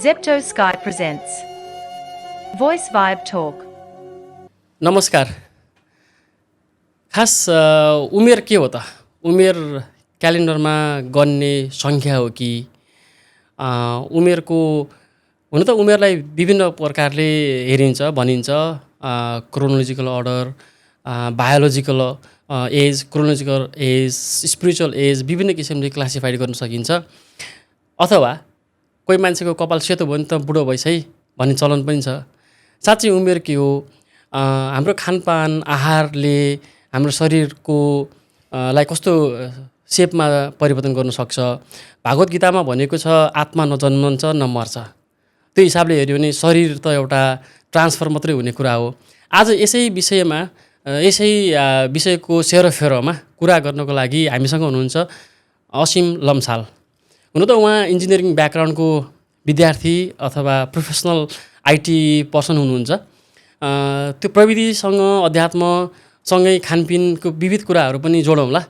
Zepto Sky presents Voice Vibe Talk. नमस्कार। खास उमेर के हो त? उमेर क्यालेन्डरमा गन्ने सङ्ख्या हो कि उमेरको हुन त उमेरलाई विभिन्न प्रकारले हेरिन्छ भनिन्छ। Chronological order, biological age, chronological age, spiritual age विभिन्न किसिमले क्लासिफाइड गर्न सकिन्छ। अथवा कोही मान्छेको कपाल सेतो भयो नि त बुढो भइस है भन्ने चलन पनि छ। साँच्चै उमेर के हो? हाम्रो खानपान आहारले हाम्रो शरीरको लाई कस्तो सेपमा परिवर्तन गर्न सक्छ। भागवत गीतामा भनेको छ आत्मा न जन्मन्छ न मर्छ। त्यो हिसाबले हेऱ्यो भने शरीर त एउटा ट्रान्सफर मात्रै हुने कुरा हो। आज यसै विषयमा यसै विषयको सेरोफेरोमा कुरा गर्नको लागि हामीसँग हुनुहुन्छ असीम लम्साल। हुन त उहाँ इन्जिनियरिङ ब्याकग्राउन्डको विद्यार्थी अथवा प्रोफेसनल आइटी पर्सन हुनुहुन्छ। त्यो प्रविधिसँग अध्यात्मसँगै खानपिनको विविध कुराहरू पनि जोडौँला।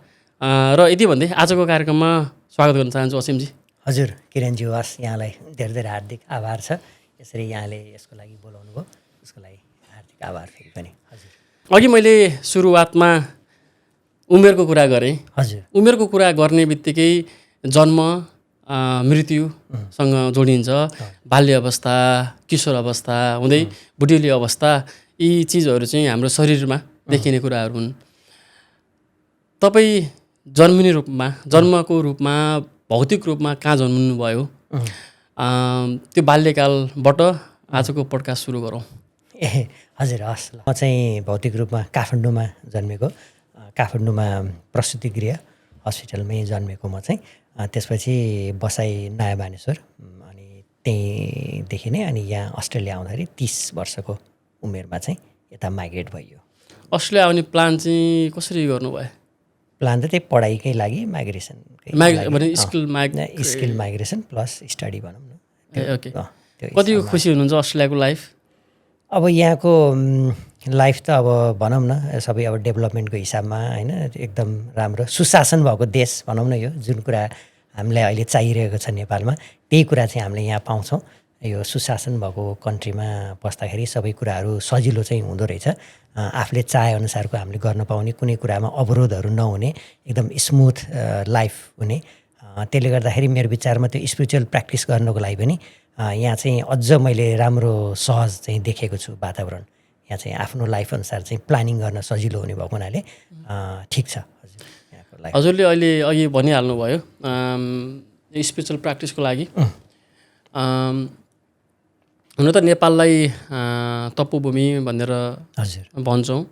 र यति भन्दै आजको कार्यक्रममा स्वागत गर्न चाहन्छु असीमजी। हजुर किरणजी, हस्, यहाँलाई धेरै धेरै हार्दिक आभार छ। यसरी यहाँले यसको लागि बोलाउनु भयो, त्यसको लागि हार्दिक आभार फेरि पनि। हजुर, अघि मैले सुरुवातमा उमेरको कुरा गरेँ। हजुर, उमेरको कुरा गर्ने बित्तिकै जन्म मृत्युसँग जोडिन्छ। बाल्य अवस्था, किशोर अवस्था हुँदै बुढेली अवस्था, यी चिजहरू चाहिँ हाम्रो शरीरमा देखिने कुराहरू हुन्। तपाईँ जन्मिने रूपमा, जन्मको रूपमा, भौतिक रूपमा कहाँ जन्मिनुभयो? त्यो बाल्यकालबाट आजको पडकास्ट सुरु गरौँ। ए हजुर, हस्। म चाहिँ भौतिक रूपमा काठमाडौँमा जन्मेको। काठमाडौँमा प्रसुति गृह हस्पिटलमै जन्मेको म चाहिँ। त्यसपछि बसाइ नयाँ बानेश्वर, अनि त्यहीँदेखि नै अनि यहाँ अस्ट्रेलिया आउँदाखेरि 30 वर्षको उमेरमा चाहिँ यता माइग्रेट भइयो। अस्ट्रेलिया आउने प्लान चाहिँ कसरी गर्नुभयो? प्लान त त्यही पढाइकै लागि migration, skill migration plus study भनौँ न। ओके, कतिको खुसी हुनुहुन्छ अस्ट्रेलियाको लाइफ? अब यहाँको लाइफ त अब भनौँ न सबै अब डेभलपमेन्टको हिसाबमा होइन, एकदम राम्रो सुशासन भएको देश भनौँ न। यो जुन कुरा हामीलाई अहिले चाहिरहेको छ नेपालमा, त्यही कुरा चाहिँ हामीले यहाँ पाउँछौँ। यो सुशासन भएको कन्ट्रीमा बस्दाखेरि सबै कुराहरू सजिलो चाहिँ हुँदो रहेछ। आफूले चाहेअनुसारको हामीले गर्न पाउने, कुनै कुरामा अवरोधहरू नहुने, एकदम स्मुथ लाइफ हुने। त्यसले गर्दाखेरि मेरो विचारमा त्यो स्पिरिचुअल प्र्याक्टिस गर्नको लागि पनि यहाँ चाहिँ अझ मैले राम्रो सहज चाहिँ देखेको छु वातावरण। यहाँ चाहिँ आफ्नो लाइफ अनुसार चाहिँ प्लानिङ गर्न सजिलो हुने भएको हुनाले ठिक छ। हजुर, यहाँको लाइफ हजुरले अहिले अघि भनिहाल्नुभयो स्पिरिचुअल प्र्याक्टिसको लागि। हुन त नेपाललाई तपोभूमि भनेर हजुर भन्छौँ।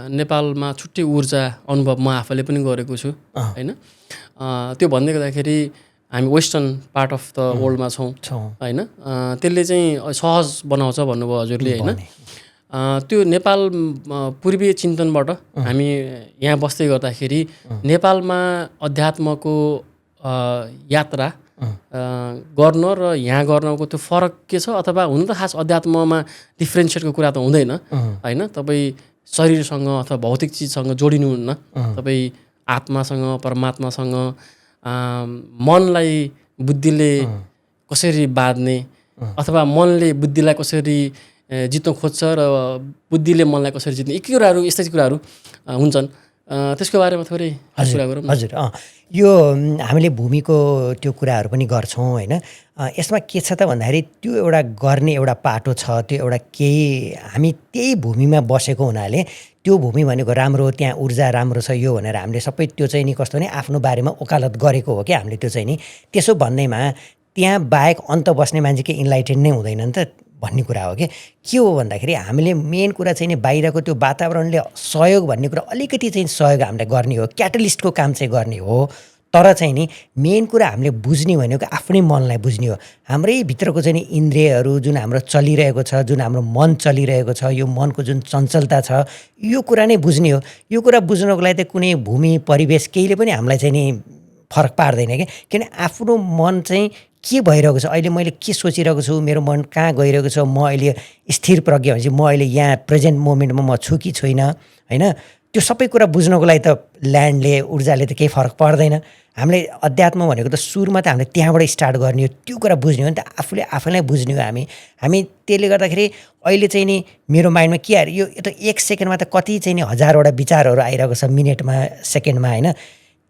नेपालमा छुट्टै ऊर्जा अनुभव म आफैले पनि गरेको छु होइन। त्यो भन्दै गर्दाखेरि हामी वेस्टर्न पार्ट अफ द वर्ल्डमा छौँ होइन। त्यसले चाहिँ सहज बनाउँछ भन्नुभयो हजुरले होइन। त्यो नेपाल पूर्वीय चिन्तनबाट हामी यहाँ बस्दै गर्दाखेरि नेपालमा अध्यात्मको यात्रा गर्न र यहाँ गर्नको त्यो फरक के छ? अथवा हुन त खास अध्यात्ममा डिफ्रेन्सिएटको कुरा त हुँदैन होइन। तपाईँ शरीरसँग अथवा भौतिक चिजसँग जोडिनुहुन्न। तपाईँ आत्मासँग, परमात्मासँग, मनलाई बुद्धिले कसरी बाँध्ने अथवा मनले बुद्धिलाई कसरी जित्न खोज्छ र बुद्धिले मनलाई कसरी जित्ने, यी कुराहरू, यस्तै कुराहरू हुन्छन्। त्यसको बारेमा थोरै कुरा गरौँ। हजुर, यो हामीले भूमिको त्यो कुराहरू पनि गर्छौँ होइन। यसमा के छ त भन्दाखेरि त्यो एउटा गर्ने एउटा पाटो छ, त्यो एउटा केही हामी त्यही भूमिमा बसेको हुनाले त्यो भूमि भनेको राम्रो, त्यहाँ ऊर्जा राम्रो छ यो भनेर हामीले सबै त्यो चाहिँ नि कस्तो भने आफ्नो बारेमा वकालत गरेको हो कि हामीले। त्यो चाहिँ नि त्यसो भन्दैमा त्यहाँ बाहेक अन्त बस्ने मान्छे के इन्लाइटेड नै हुँदैन नि त भन्ने कुरा हो कि। के हो भन्दाखेरि हामीले मेन कुरा चाहिँ नि बाहिरको त्यो वातावरणले सहयोग भन्ने कुरा अलिकति चाहिँ सहयोग हामीले गर्ने हो, क्याटलिस्टको काम चाहिँ गर्ने हो। तर चाहिँ नि मेन कुरा हामीले बुझ्ने भनेको आफ्नै मनलाई बुझ्ने हो। हाम्रै भित्रको चाहिँ नि इन्द्रियहरू जुन हाम्रो चलिरहेको छ, जुन हाम्रो मन चलिरहेको छ, यो मनको जुन चञ्चलता छ, यो कुरा नै बुझ्ने हो। यो कुरा बुझ्नको लागि त कुनै भूमि परिवेश केहीले पनि हामीलाई चाहिँ नि फरक पार्दैन कि। किन आफ्नो मन चाहिँ के भइरहेको छ, अहिले मैले के सोचिरहेको छु, मेरो मन कहाँ गइरहेको छ, म अहिले स्थिर प्रज्ञ भनेपछि म अहिले यहाँ प्रेजेन्ट मोमेन्टमा म छु कि छुइनँ होइन। त्यो सबै कुरा बुझ्नको लागि त ल्यान्डले, ऊर्जाले त केही फरक पर्दैन। हामीले अध्यात्म भनेको त सुरुमा त हामीले त्यहाँबाट स्टार्ट गर्ने हो, त्यो कुरा बुझ्ने हो नि त, आफैलाई बुझ्ने हो हामी त्यसले गर्दाखेरि अहिले चाहिँ नि मेरो माइन्डमा के आयो, यो त 1 सेकेन्डमा त कति चाहिँ नि हजारवटा विचारहरू आइरहेको छ मिनेटमा सेकेन्डमा होइन।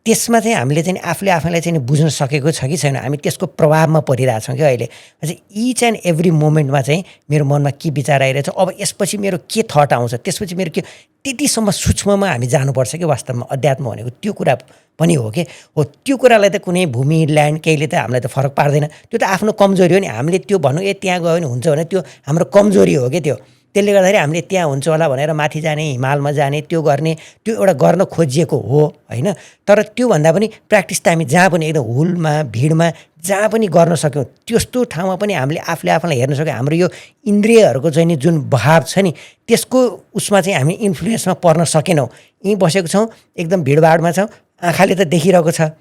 त्यसमा चाहिँ हामीले चाहिँ आफैलाई चाहिँ बुझ्न सकेको छ कि छैन, हामी त्यसको प्रभावमा परिरहेछौँ क्या अहिले। इच एन्ड एभ्री मोमेन्टमा चाहिँ मेरो मनमा के विचार आइरहेछ, अब यसपछि मेरो के थट आउँछ, त्यसपछि मेरो के, त्यतिसम्म सूक्ष्ममा हामी जानुपर्छ कि वास्तवमा अध्यात्म भनेको त्यो कुरा पनि हो कि हो। त्यो कुरालाई त कुनै भूमि ल्यान्ड केहीले त हामीलाई त फरक पार्दैन, त्यो त आफ्नो कमजोरी हो नि। हामीले त्यो भनौँ त्यहाँ गयो भने हुन्छ भने त्यो हाम्रो कमजोरी हो कि त्यो। त्यसले गर्दाखेरि हामीले त्यहाँ हुन्छ होला भनेर माथि जाने, हिमालमा जाने, त्यो गर्ने, त्यो एउटा गर्न खोजिएको हो होइन। तर त्योभन्दा पनि प्र्याक्टिस त हामी जहाँ पनि एकदम हुलमा भिडमा जहाँ पनि गर्न सक्यौँ, त्यस्तो ठाउँमा पनि हामीले आफूलाई हेर्न सक्यौँ। हाम्रो यो इन्द्रियहरूको चाहिँ नि जुन भाव छ नि, त्यसको उसमा चाहिँ हामी इन्फ्लुएन्समा पर्न सकेनौँ। यहीँ बसेको छौँ, एकदम भिडभाडमा छौँ, आँखाले त देखिरहेको छ,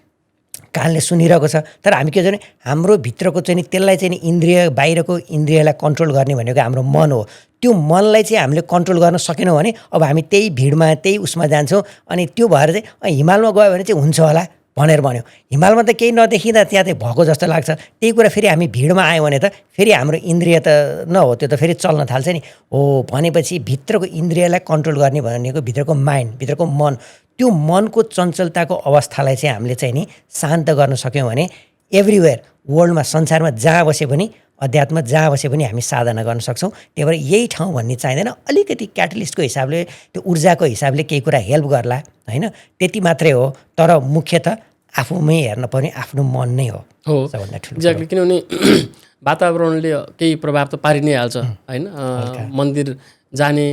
कानले सुनिरहेको छ, तर हामी के भन्छ भने हाम्रो भित्रको चाहिँ नि त्यसलाई चाहिँ नि इन्द्रिय, बाहिरको इन्द्रियलाई कन्ट्रोल गर्ने भनेको हाम्रो मन हो। त्यो मनलाई चाहिँ हामीले कन्ट्रोल गर्न सकेनौँ भने अब हामी त्यही भिडमा त्यही उसमा जान्छौँ। अनि त्यो भएर चाहिँ हिमालमा गयो भने चाहिँ हुन्छ होला भनेर भन्यो। हिमालमा त केही नदेखिँदा त्यहाँ चाहिँ भएको जस्तो लाग्छ। त्यही कुरा फेरि हामी भिडमा आयौँ भने त फेरि हाम्रो इन्द्रिय त नहो, त्यो त फेरि चल्न थाल्छ नि हो। भनेपछि भित्रको इन्द्रियलाई कन्ट्रोल गर्ने भनेको भित्रको माइन्ड, भित्रको मन, त्यो मनको चञ्चलताको अवस्थालाई चाहिँ हामीले चाहिँ नि शान्त गर्न सक्यौँ भने एभ्रिवेयर वर्ल्डमा, संसारमा जहाँ बसे पनि, अध्यात्म जहाँ बसे पनि हामी साधना गर्न सक्छौँ। त्यही भएर यही ठाउँ भन्ने चाहिँदैन, अलिकति क्याटलिस्टको हिसाबले, त्यो ऊर्जाको हिसाबले केही कुरा हेल्प गर्ला होइन, त्यति मात्रै हो। तर मुख्यतः आफूमै हेर्न पर्ने आफ्नो मन नै हो सबभन्दा ठुलो। एक्ज्याक्टली, किनभने वातावरणले केही प्रभाव त पारि नै हाल्छ होइन। मन्दिर जाने,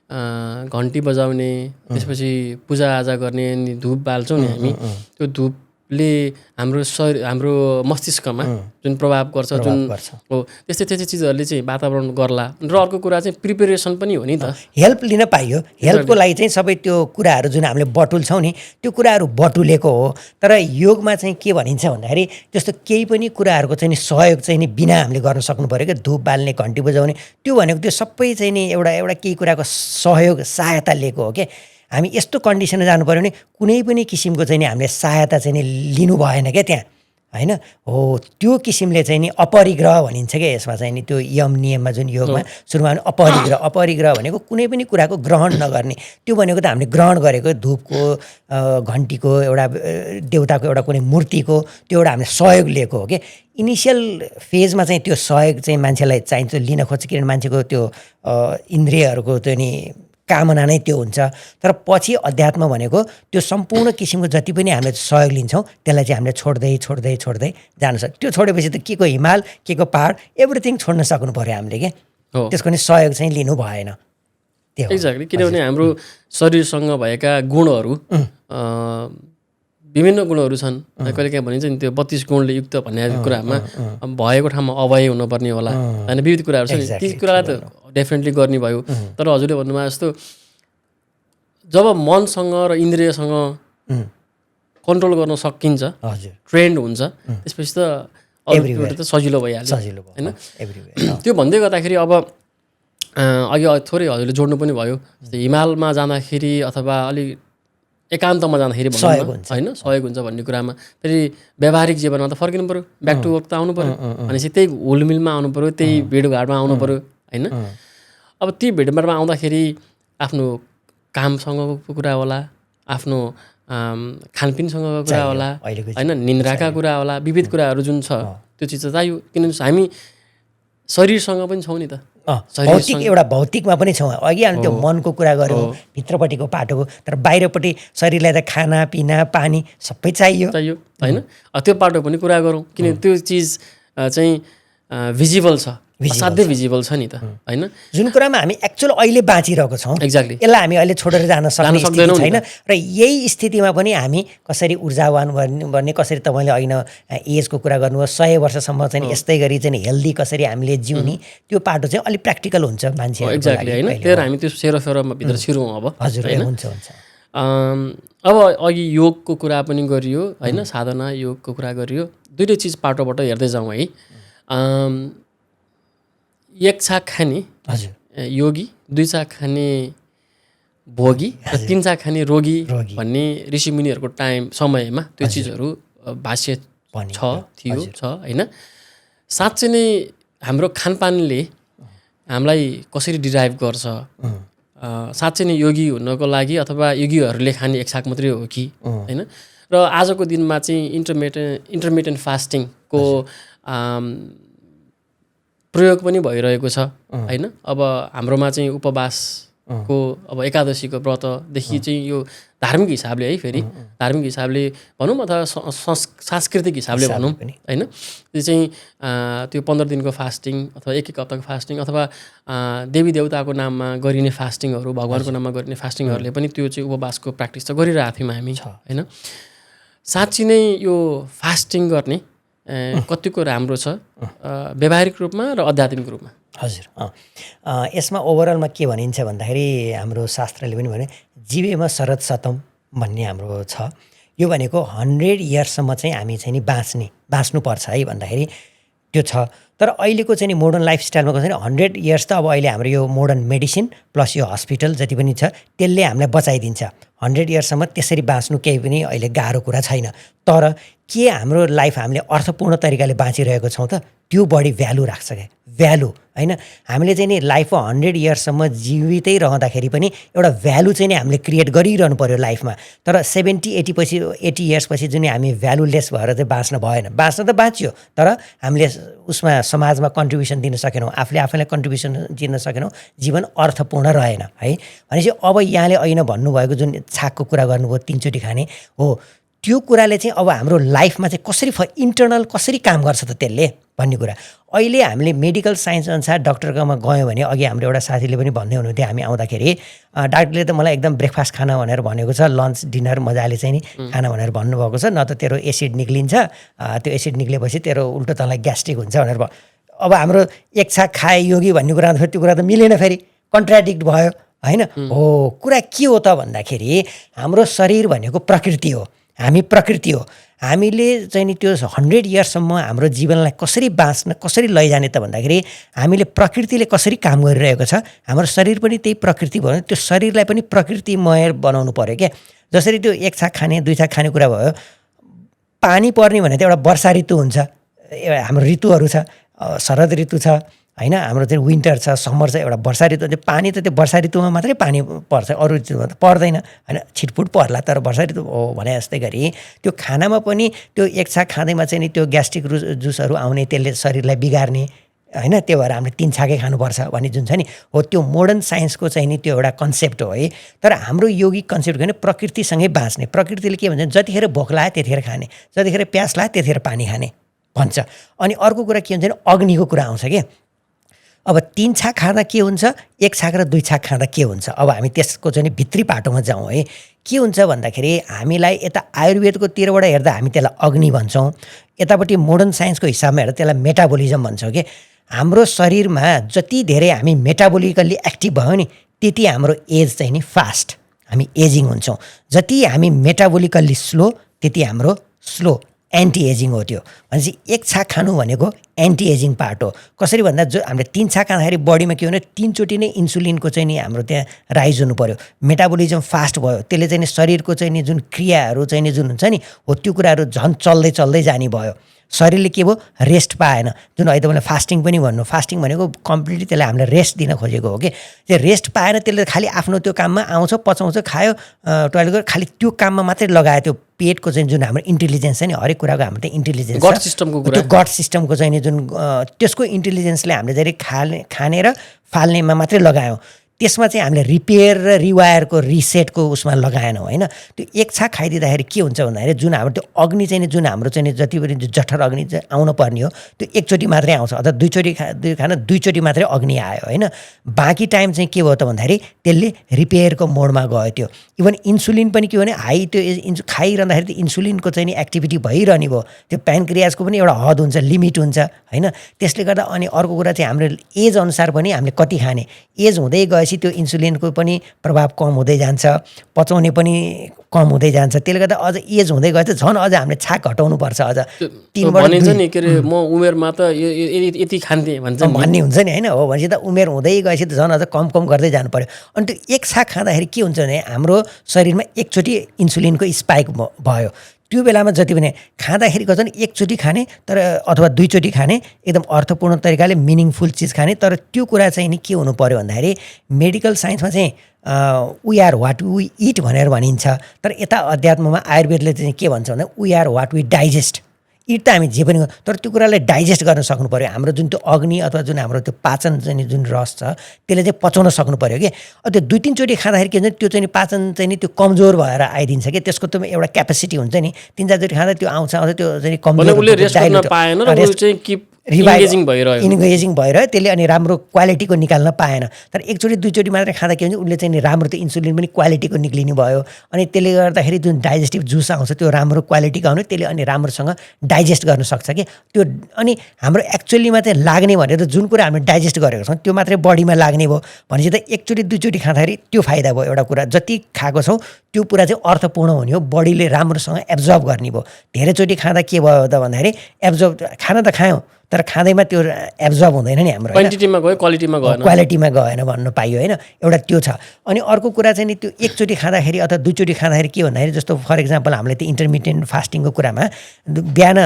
घन्टी बजाउने, त्यसपछि पूजाआजा गर्ने, अनि धुप बाल्छौँ नि हामी, त्यो धुपले हाम्रो शरीर, हाम्रो मस्तिष्कमा जुन प्रभाव गर्छ, जुन हो त्यस्तै चिजहरूले चाहिँ वातावरण गर्ला। र अर्को कुरा चाहिँ प्रिपेरेसन पनि हो नि त, हेल्प लिन पाइयो। हेल्पको लागि चाहिँ सबै त्यो कुराहरू जुन हामीले बटुल्छौँ नि, त्यो कुराहरू बटुलेको हो। तर योगमा चाहिँ के भनिन्छ भन्दाखेरि त्यस्तो केही पनि कुराहरूको चाहिँ नि सहयोग चाहिँ नि बिना हामीले गर्न सक्नु पऱ्यो क्या। धुप बाल्ने, घन्टी बजाउने, त्यो भनेको त्यो सबै चाहिँ नि एउटा केही कुराको सहयोग, सहायता लिएको हो क्या। हामी यस्तो कन्डिसनमा जानु पऱ्यो भने कुनै पनि किसिमको चाहिँ नि हामीले सहायता चाहिँ नि लिनु भएन क्या त्यहाँ होइन हो। त्यो किसिमले चाहिँ नि अपरिग्रह भनिन्छ क्या यसमा चाहिँ नि, त्यो यम नियममा जुन योगमा सुरुमा अपरिग्रह भनेको कुनै पनि कुराको ग्रहण नगर्ने। त्यो भनेको त हामीले ग्रहण गरेको धुपको, घन्टीको, एउटा देउताको, एउटा कुनै मूर्तिको, त्यो एउटा हामीले सहयोग लिएको हो कि। इनिसियल फेजमा चाहिँ त्यो सहयोग चाहिँ मान्छेलाई चाहिन्छ, लिन खोज्छ, किनभने मान्छेको त्यो इन्द्रियहरूको त्यो नि कामना नै त्यो हुन्छ। तर पछि अध्यात्म भनेको त्यो सम्पूर्ण किसिमको जति पनि हामीले सहयोग लिन्छौँ त्यसलाई चाहिँ हामीले छोड्दै जानु सक्छ। त्यो छोडेपछि त के को हिमाल, के को पहाड, एभ्रिथिङ छोड्न सक्नु पऱ्यो हामीले क्या। त्यसको नि सहयोग चाहिँ लिनु भएन। एक्ज्याक्टली, किनभने हाम्रो शरीरसँग भएका गुणहरू विभिन्न गुणहरू छन्। कहिले काहीँ भनिन्छ नि त्यो 32 गुणले युक्त भन्ने कुरामा भएको ठाउँमा अभय हुनुपर्ने होला होइन, विविध कुराहरू छन्। ती कुरालाई त डेफिनेटली गर्ने भयो। तर हजुरले भन्नुभयो जस्तो जब मनसँग र इन्द्रियसँग कन्ट्रोल गर्न सकिन्छ, ट्रेन्ड हुन्छ, त्यसपछि त अरू त सजिलो भइहाल्छ होइन। त्यो भन्दै गर्दाखेरि अब अघि थोरै हजुरले जोड्नु पनि भयो, हिमालमा जाँदाखेरि अथवा अलिक एकान्तमा जाँदाखेरि होइन सहयोग हुन्छ भन्ने कुरामा, फेरि व्यावहारिक जीवनमा त फर्किनु पऱ्यो, ब्याक टु वर्क त आउनु पऱ्यो, भनेपछि त्यही हुलमिलमा आउनु पऱ्यो, त्यही भिडभाडमा आउनु पऱ्यो होइन। अब ती भिडभाडमा आउँदाखेरि आफ्नो कामसँगको कुरा होला, आफ्नो खानपिनसँगको कुरा होला होइन, निन्द्राका कुरा होला, विविध कुराहरू जुन छ त्यो चिज त चाहियो। किनभने हामी शरीरसँग पनि छौँ नि त, भौतिक एउटा भौतिकमा पनि छौँ। अघि हामी त्यो मनको कुरा गऱ्यौँ, भित्रपट्टिको पाटोको, तर बाहिरपट्टि शरीरलाई त खाना पिना पानी सबै चाहियो होइन। त्यो पाटो पनि कुरा गरौँ, किन त्यो चिज चाहिँ भिजिबल छ, असाध्यै भिजिबल छ नि त होइन। जुन कुरामा हामी एक्चुअल अहिले बाँचिरहेको छौँ, एक्ज्याक्टली, यसलाई हामी अहिले छोडेर जान सक्ने स्थिति छैन। र यही स्थितिमा पनि हामी कसरी ऊर्जावान भन्ने, कसरी तपाईँले होइन एजको कुरा गर्नुभयो, 100 वर्षसम्म चाहिँ यस्तै गरी चाहिँ हेल्दी कसरी हामीले जिउने, त्यो पाटो चाहिँ अलिक प्र्याक्टिकल हुन्छ मान्छे। एक्ज्याक्टली होइन, त्यही हामी त्यो सेरोफेरोमा भित्र छिरौँ अब। हजुर हुन्छ। अब अघि योगको कुरा पनि गरियो होइन, साधना योगको कुरा गरियो, दुइटै चिज पाटोबाट हेर्दै जाउँ है। एक छाक खाने योगी, 2 छाक खाने भोगी र 3 छाक खाने रोगी भन्ने ऋषिमुनिहरूको समयमा त्यो चिजहरू भाष्य पनि थियो छ होइन। साँच्चै नै हाम्रो खानपानले हामीलाई कसरी डिराइभ गर्छ, साँच्चै नै योगी हुनको लागि अथवा योगीहरूले खाने एक साग मात्रै हो कि होइन। र आजको दिनमा चाहिँ इन्टरमिटेन्ट फास्टिङको प्रयोग पनि भइरहेको छ होइन। अब हाम्रोमा चाहिँ उपवासको अब एकादशीको व्रतदेखि चाहिँ यो धार्मिक हिसाबले है, फेरि धार्मिक हिसाबले भनौँ अथवा सांस्कृतिक हिसाबले भनौँ होइन, त्यो चाहिँ त्यो 15 दिनको फास्टिङ अथवा एक हप्ताको फास्टिङ अथवा देवी देवताको नाममा गरिने फास्टिङहरू, भगवानको नाममा गरिने फास्टिङहरूले पनि त्यो चाहिँ उपवासको प्र्याक्टिस त गरिरहेको थियौँ हामी होइन। साँच्ची नै यो फास्टिङ गर्ने कतिको राम्रो छ व्यावहारिक रूपमा र आध्यात्मिक रूपमा? हजुर, यसमा ओभरअलमा के भनिन्छ भन्दाखेरि हाम्रो शास्त्रले पनि भने जीवेमा शरद शतम भन्ने हाम्रो छ। यो भनेको 100 इयर्ससम्म चाहिँ हामी चाहिँ नि बाँच्नुपर्छ है भन्दाखेरि त्यो छ। तर अहिलेको चाहिँ नि मोडर्न लाइफस्टाइलमा कसरी 100 इयर्स त अब अहिले हाम्रो यो मोडर्न मेडिसिन प्लस यो हस्पिटल जति पनि छ त्यसले हामीलाई बचाइदिन्छ। 100 इयर्ससम्म त्यसरी बाँच्नु केही पनि अहिले गाह्रो कुरा छैन। तर के हाम्रो लाइफ हामीले अर्थपूर्ण तरिकाले बाँचिरहेको छौँ त? त्यो बढी भ्यालु राख्छ क्या, भ्यालु होइन। हामीले चाहिँ नि लाइफमा 100 इयर्ससम्म जीवितै रहँदाखेरि पनि एउटा भ्यालु चाहिँ नि हामीले क्रिएट गरिरहनु पऱ्यो लाइफमा। तर 70-80 इयर्सपछि जुन हामी भ्यालुलेस भएर चाहिँ बाँच्न भएन। बाँच्न त बाँच्यो तर हामीले उसमा समाजमा कन्ट्रिब्युसन दिन सकेनौँ, आफूले आफैलाई कन्ट्रिब्युसन दिन सकेनौँ, जीवन अर्थपूर्ण रहेन है। भनेपछि अब यहाँले ऐन भन्नुभएको जुन छाकको कुरा गर्नुभयो 3 चोटि खाने हो, त्यो कुराले चाहिँ अब हाम्रो लाइफमा चाहिँ कसरी इन्टर्नल कसरी काम गर्छ त त्यसले भन्ने कुरा। अहिले हामीले मेडिकल साइन्स अनुसार डक्टरकोमा गयौँ भने, अघि हाम्रो एउटा साथीले पनि भन्दै हुनुहुन्थ्यो हामी आउँदाखेरि, डाक्टरले त मलाई एकदम ब्रेकफास्ट खाना भनेर भनेको छ, लन्च डिनर मजाले चाहिँ नि खाना भनेर भन्नुभएको छ, न त तेरो एसिड निक्लिन्छ, त्यो एसिड निक्लेपछि तेरो उल्टो तँलाई ग्यास्ट्रिक हुन्छ भनेर भयो। अब हाम्रो एक छाक खाए योगी भन्ने कुरा फेरि त्यो कुरा त मिलेन, फेरि कन्ट्राडिक्ट भयो होइन। हो, कुरा के हो त भन्दाखेरि हाम्रो शरीर भनेको प्रकृति हो, हामी प्रकृति हो। हामीले चाहिँ नि त्यो 100 इयर्ससम्म हाम्रो जीवनलाई कसरी बाँच्न कसरी लैजाने त भन्दाखेरि हामीले प्रकृतिले कसरी काम गरिरहेको छ, हाम्रो शरीर पनि त्यही प्रकृति भयो, त्यो शरीरलाई पनि प्रकृतिमय बनाउनु पऱ्यो क्या। जसरी त्यो एक छाक खाने 2 छाक खाने कुरा भयो, पानी पर्ने भने त एउटा वर्षा ऋतु हुन्छ, हाम्रो ऋतुहरू छ, शरद ऋतु छ होइन, हाम्रो चाहिँ विन्टर छ, समर छ, एउटा वर्षा ऋतु। पानी त त्यो वर्षा ऋतुमा मात्रै पानी पर्छ, अरू ऋतुमा त पर्दैन होइन, छिटफुट पर्ला, तर वर्षा ऋतु हो भने जस्तै गरी त्यो खानामा पनि त्यो एक छाक खाँदैमा चाहिँ नि त्यो ग्यास्ट्रिक जुसहरू आउने, त्यसले शरीरलाई बिगार्ने होइन। त्यो भएर हामीले 3 छाकै खानुपर्छ भन्ने जुन छ नि हो, त्यो मोडर्न साइन्सको चाहिँ नि त्यो एउटा कन्सेप्ट हो है। तर हाम्रो योगिक कन्सेप्ट भने प्रकृतिसँगै बाँच्ने। प्रकृतिले के भन्छ, जतिखेर भोक लाग्यो त्यतिखेर खाने, जतिखेर प्यास लाग्यो त्यतिखेर पानी खाने भन्छ। अनि अर्को कुरा के हुन्छ भने अग्निको कुरा आउँछ कि अब 3 छाक खाँदा के हुन्छ, 1 छाक र 2 छाक खाँदा के हुन्छ। अब हामी त्यसको चाहिँ भित्री पाटोमा जाउँ है। के हुन्छ भन्दाखेरि हामीलाई यता आयुर्वेदको तिरबाट हेर्दा हामी त्यसलाई अग्नि भन्छौँ, यतापट्टि मोडर्न साइन्सको हिसाबमा हेर्दा त्यसलाई मेटाबोलिजम भन्छौँ कि हाम्रो शरीरमा जति धेरै हामी मेटाबोलिकल्ली एक्टिभ भयो नि त्यति हाम्रो एज चाहिँ नि फास्ट, हामी एजिङ हुन्छौँ। जति हामी मेटाबोलिकल्ली स्लो त्यति हाम्रो स्लो, एन्टी एजिङ हो। त्यो भनेपछि 1 छाक खानु भनेको एन्टी एजिङ पार्ट हो। कसरी भन्दा जो हामीले 3 छाक खाँदाखेरि बडीमा के भने 3 चोटि नै इन्सुलिनको चाहिँ नि हाम्रो त्यहाँ राइज हुनु पऱ्यो, मेटाबोलिजम फास्ट भयो, त्यसले चाहिँ नि शरीरको चाहिँ नि जुन क्रियाहरू चाहिँ नि जुन हुन्छ नि हो त्यो कुराहरू झन् चल्दै चल्दै जाने भयो। शरीरले के भयो, रेस्ट पाएन। जुन अहिले तपाईँले फास्टिङ पनि भन्नु, फास्टिङ भनेको कम्प्लिटली त्यसलाई हामीले रेस्ट दिन खोजेको हो कि त्यो रेस्ट पाएन, त्यसले खालि आफ्नो त्यो काममा आउँछ, पचाउँछ, खायो, टोइलेट गर्यो, खालि त्यो काममा मात्रै लगायो। त्यो पेटको चाहिँ जुन हाम्रो इन्टेलिजेन्स छ नि, हरेक कुराको हाम्रो त्यो इन्टेलिजेन्स, गट सिस्टमको कुरा, त्यो गट सिस्टमको चाहिँ नि जुन त्यसको इन्टेलिजेन्सले हामीले चाहिँ खाने र फाल्नेमा मात्रै लगायौँ। त्यसमा चाहिँ हामीले रिपेयर र रिवायरको रिसेटको उसमा लगाएनौँ होइन। त्यो 1 छाक खाइदिँदाखेरि के हुन्छ भन्दाखेरि जुन हाम्रो त्यो अग्नि चाहिँ जुन हाम्रो चाहिँ जति पनि जठर अग्नि चाहिँ आउनु पर्ने हो त्यो एकचोटि मात्रै आउँछ, अथवा 2 चोटि खाना 2 चोटि मात्रै अग्नि आयो होइन। बाँकी टाइम चाहिँ के भयो त भन्दाखेरि त्यसले रिपेयरको मोडमा गयो। त्यो इभन इन्सुलिन पनि के भने हाई त्यो खाइरहँदाखेरि त्यो इन्सुलिनको चाहिँ नि एक्टिभिटी भइरहने भयो। त्यो प्यानक्रियाजको पनि एउटा हद हुन्छ, लिमिट हुन्छ होइन। त्यसले गर्दा अनि अर्को कुरा चाहिँ हाम्रो एज अनुसार पनि हामीले कति खाने, एज हुँदै गएपछि त्यो इन्सुलिनको पनि प्रभाव कम हुँदै जान्छ, पचाउने पनि कम हुँदै जान्छ। त्यसले गर्दा अझ एज हुँदै गए त झन् अझ हामीले छाक घटाउनुपर्छ। अझ 3 भनिन्छ नि के अरे म उमेरमा त यति खान्थेँ भन्छ भन्ने हुन्छ नि होइन। हो भनेपछि त उमेर हुँदै गएपछि त झन् अझ कम गर्दै जानु पऱ्यो। अनि त्यो 1 छाक खाँदाखेरि के हुन्छ भने हाम्रो शरीरमा एकचोटि इन्सुलिनको स्पाइक भयो, त्यो बेलामा जति पनि खाँदाखेरि कस्तो नि एकचोटि खाने तर अथवा दुईचोटि खाने एकदम अर्थपूर्ण तरिकाले मिनिङफुल चिज खाने। तर त्यो कुरा चाहिँ नि के हुनु पर्यो भन्दाखेरि मेडिकल साइन्समा चाहिँ we are what we eat भनेर भनिन्छ, तर यता अध्यात्ममा आयुर्वेदले चाहिँ के भन्छ भन्दा we are what we digest. इट त हामी जे पनि तर त्यो कुरालाई डाइजेस्ट गर्न सक्नु पऱ्यो। हाम्रो जुन त्यो अग्नि अथवा जुन हाम्रो त्यो पाचन चाहिँ जुन रस छ त्यसले चाहिँ पचाउन सक्नु पऱ्यो कि। त्यो 2-3 चोटि खाँदाखेरि के हुन्छ त्यो चाहिँ पाचन चाहिँ नि त्यो कमजोर भएर आइदिन्छ कि, त्यसको त एउटा क्यापेसिटी हुन्छ नि। 3-4 चोटि खाँदा त्यो आउँछ त्यो चाहिँ कमजोर इन्गेजिङ भइरह्यो त्यसले अनि राम्रो क्वालिटीको निकाल्न पाएन। तर 1-2 चोटि मात्रै खाँदा के हुन्छ उसले चाहिँ नि राम्रो त्यो इन्सुलिन पनि क्वालिटीको निक्लिने भयो, अनि त्यसले गर्दाखेरि जुन डाइजेस्टिभ जुस आउँछ त्यो राम्रो क्वालिटीको आउने, त्यसले अनि राम्रोसँग डाइजेस्ट गर्न सक्छ कि त्यो। अनि हाम्रो एक्चुअलीमा चाहिँ लाग्ने भनेर जुन कुरा हामीले डाइजेस्ट गरेको छौँ त्यो मात्रै बडीमा लाग्ने भयो भनेपछि त 1-2 चोटि खाँदाखेरि त्यो फाइदा भयो। एउटा कुरा जति खाएको छौँ त्यो कुरा चाहिँ अर्थपूर्ण हुने हो, बडीले राम्रोसँग एब्जर्ब गर्ने भयो। धेरै चोटि खाँदा के भयो त भन्दाखेरि एब्जर्ब खाना त खायौँ तर खाँदैमा त्यो एब्जर्ब हुँदैन नि हाम्रो, क्वालिटीमा गएन भन्न पाइयो होइन। एउटा त्यो छ। अनि अर्को कुरा चाहिँ नि त्यो 1 चोटि खाँदाखेरि अथवा 2 चोटि खाँदाखेरि के भन्दाखेरि जस्तो फर इक्जाम्पल हामीले त्यो इन्टरमिडिएन्ट फास्टिङको कुरामा बिहान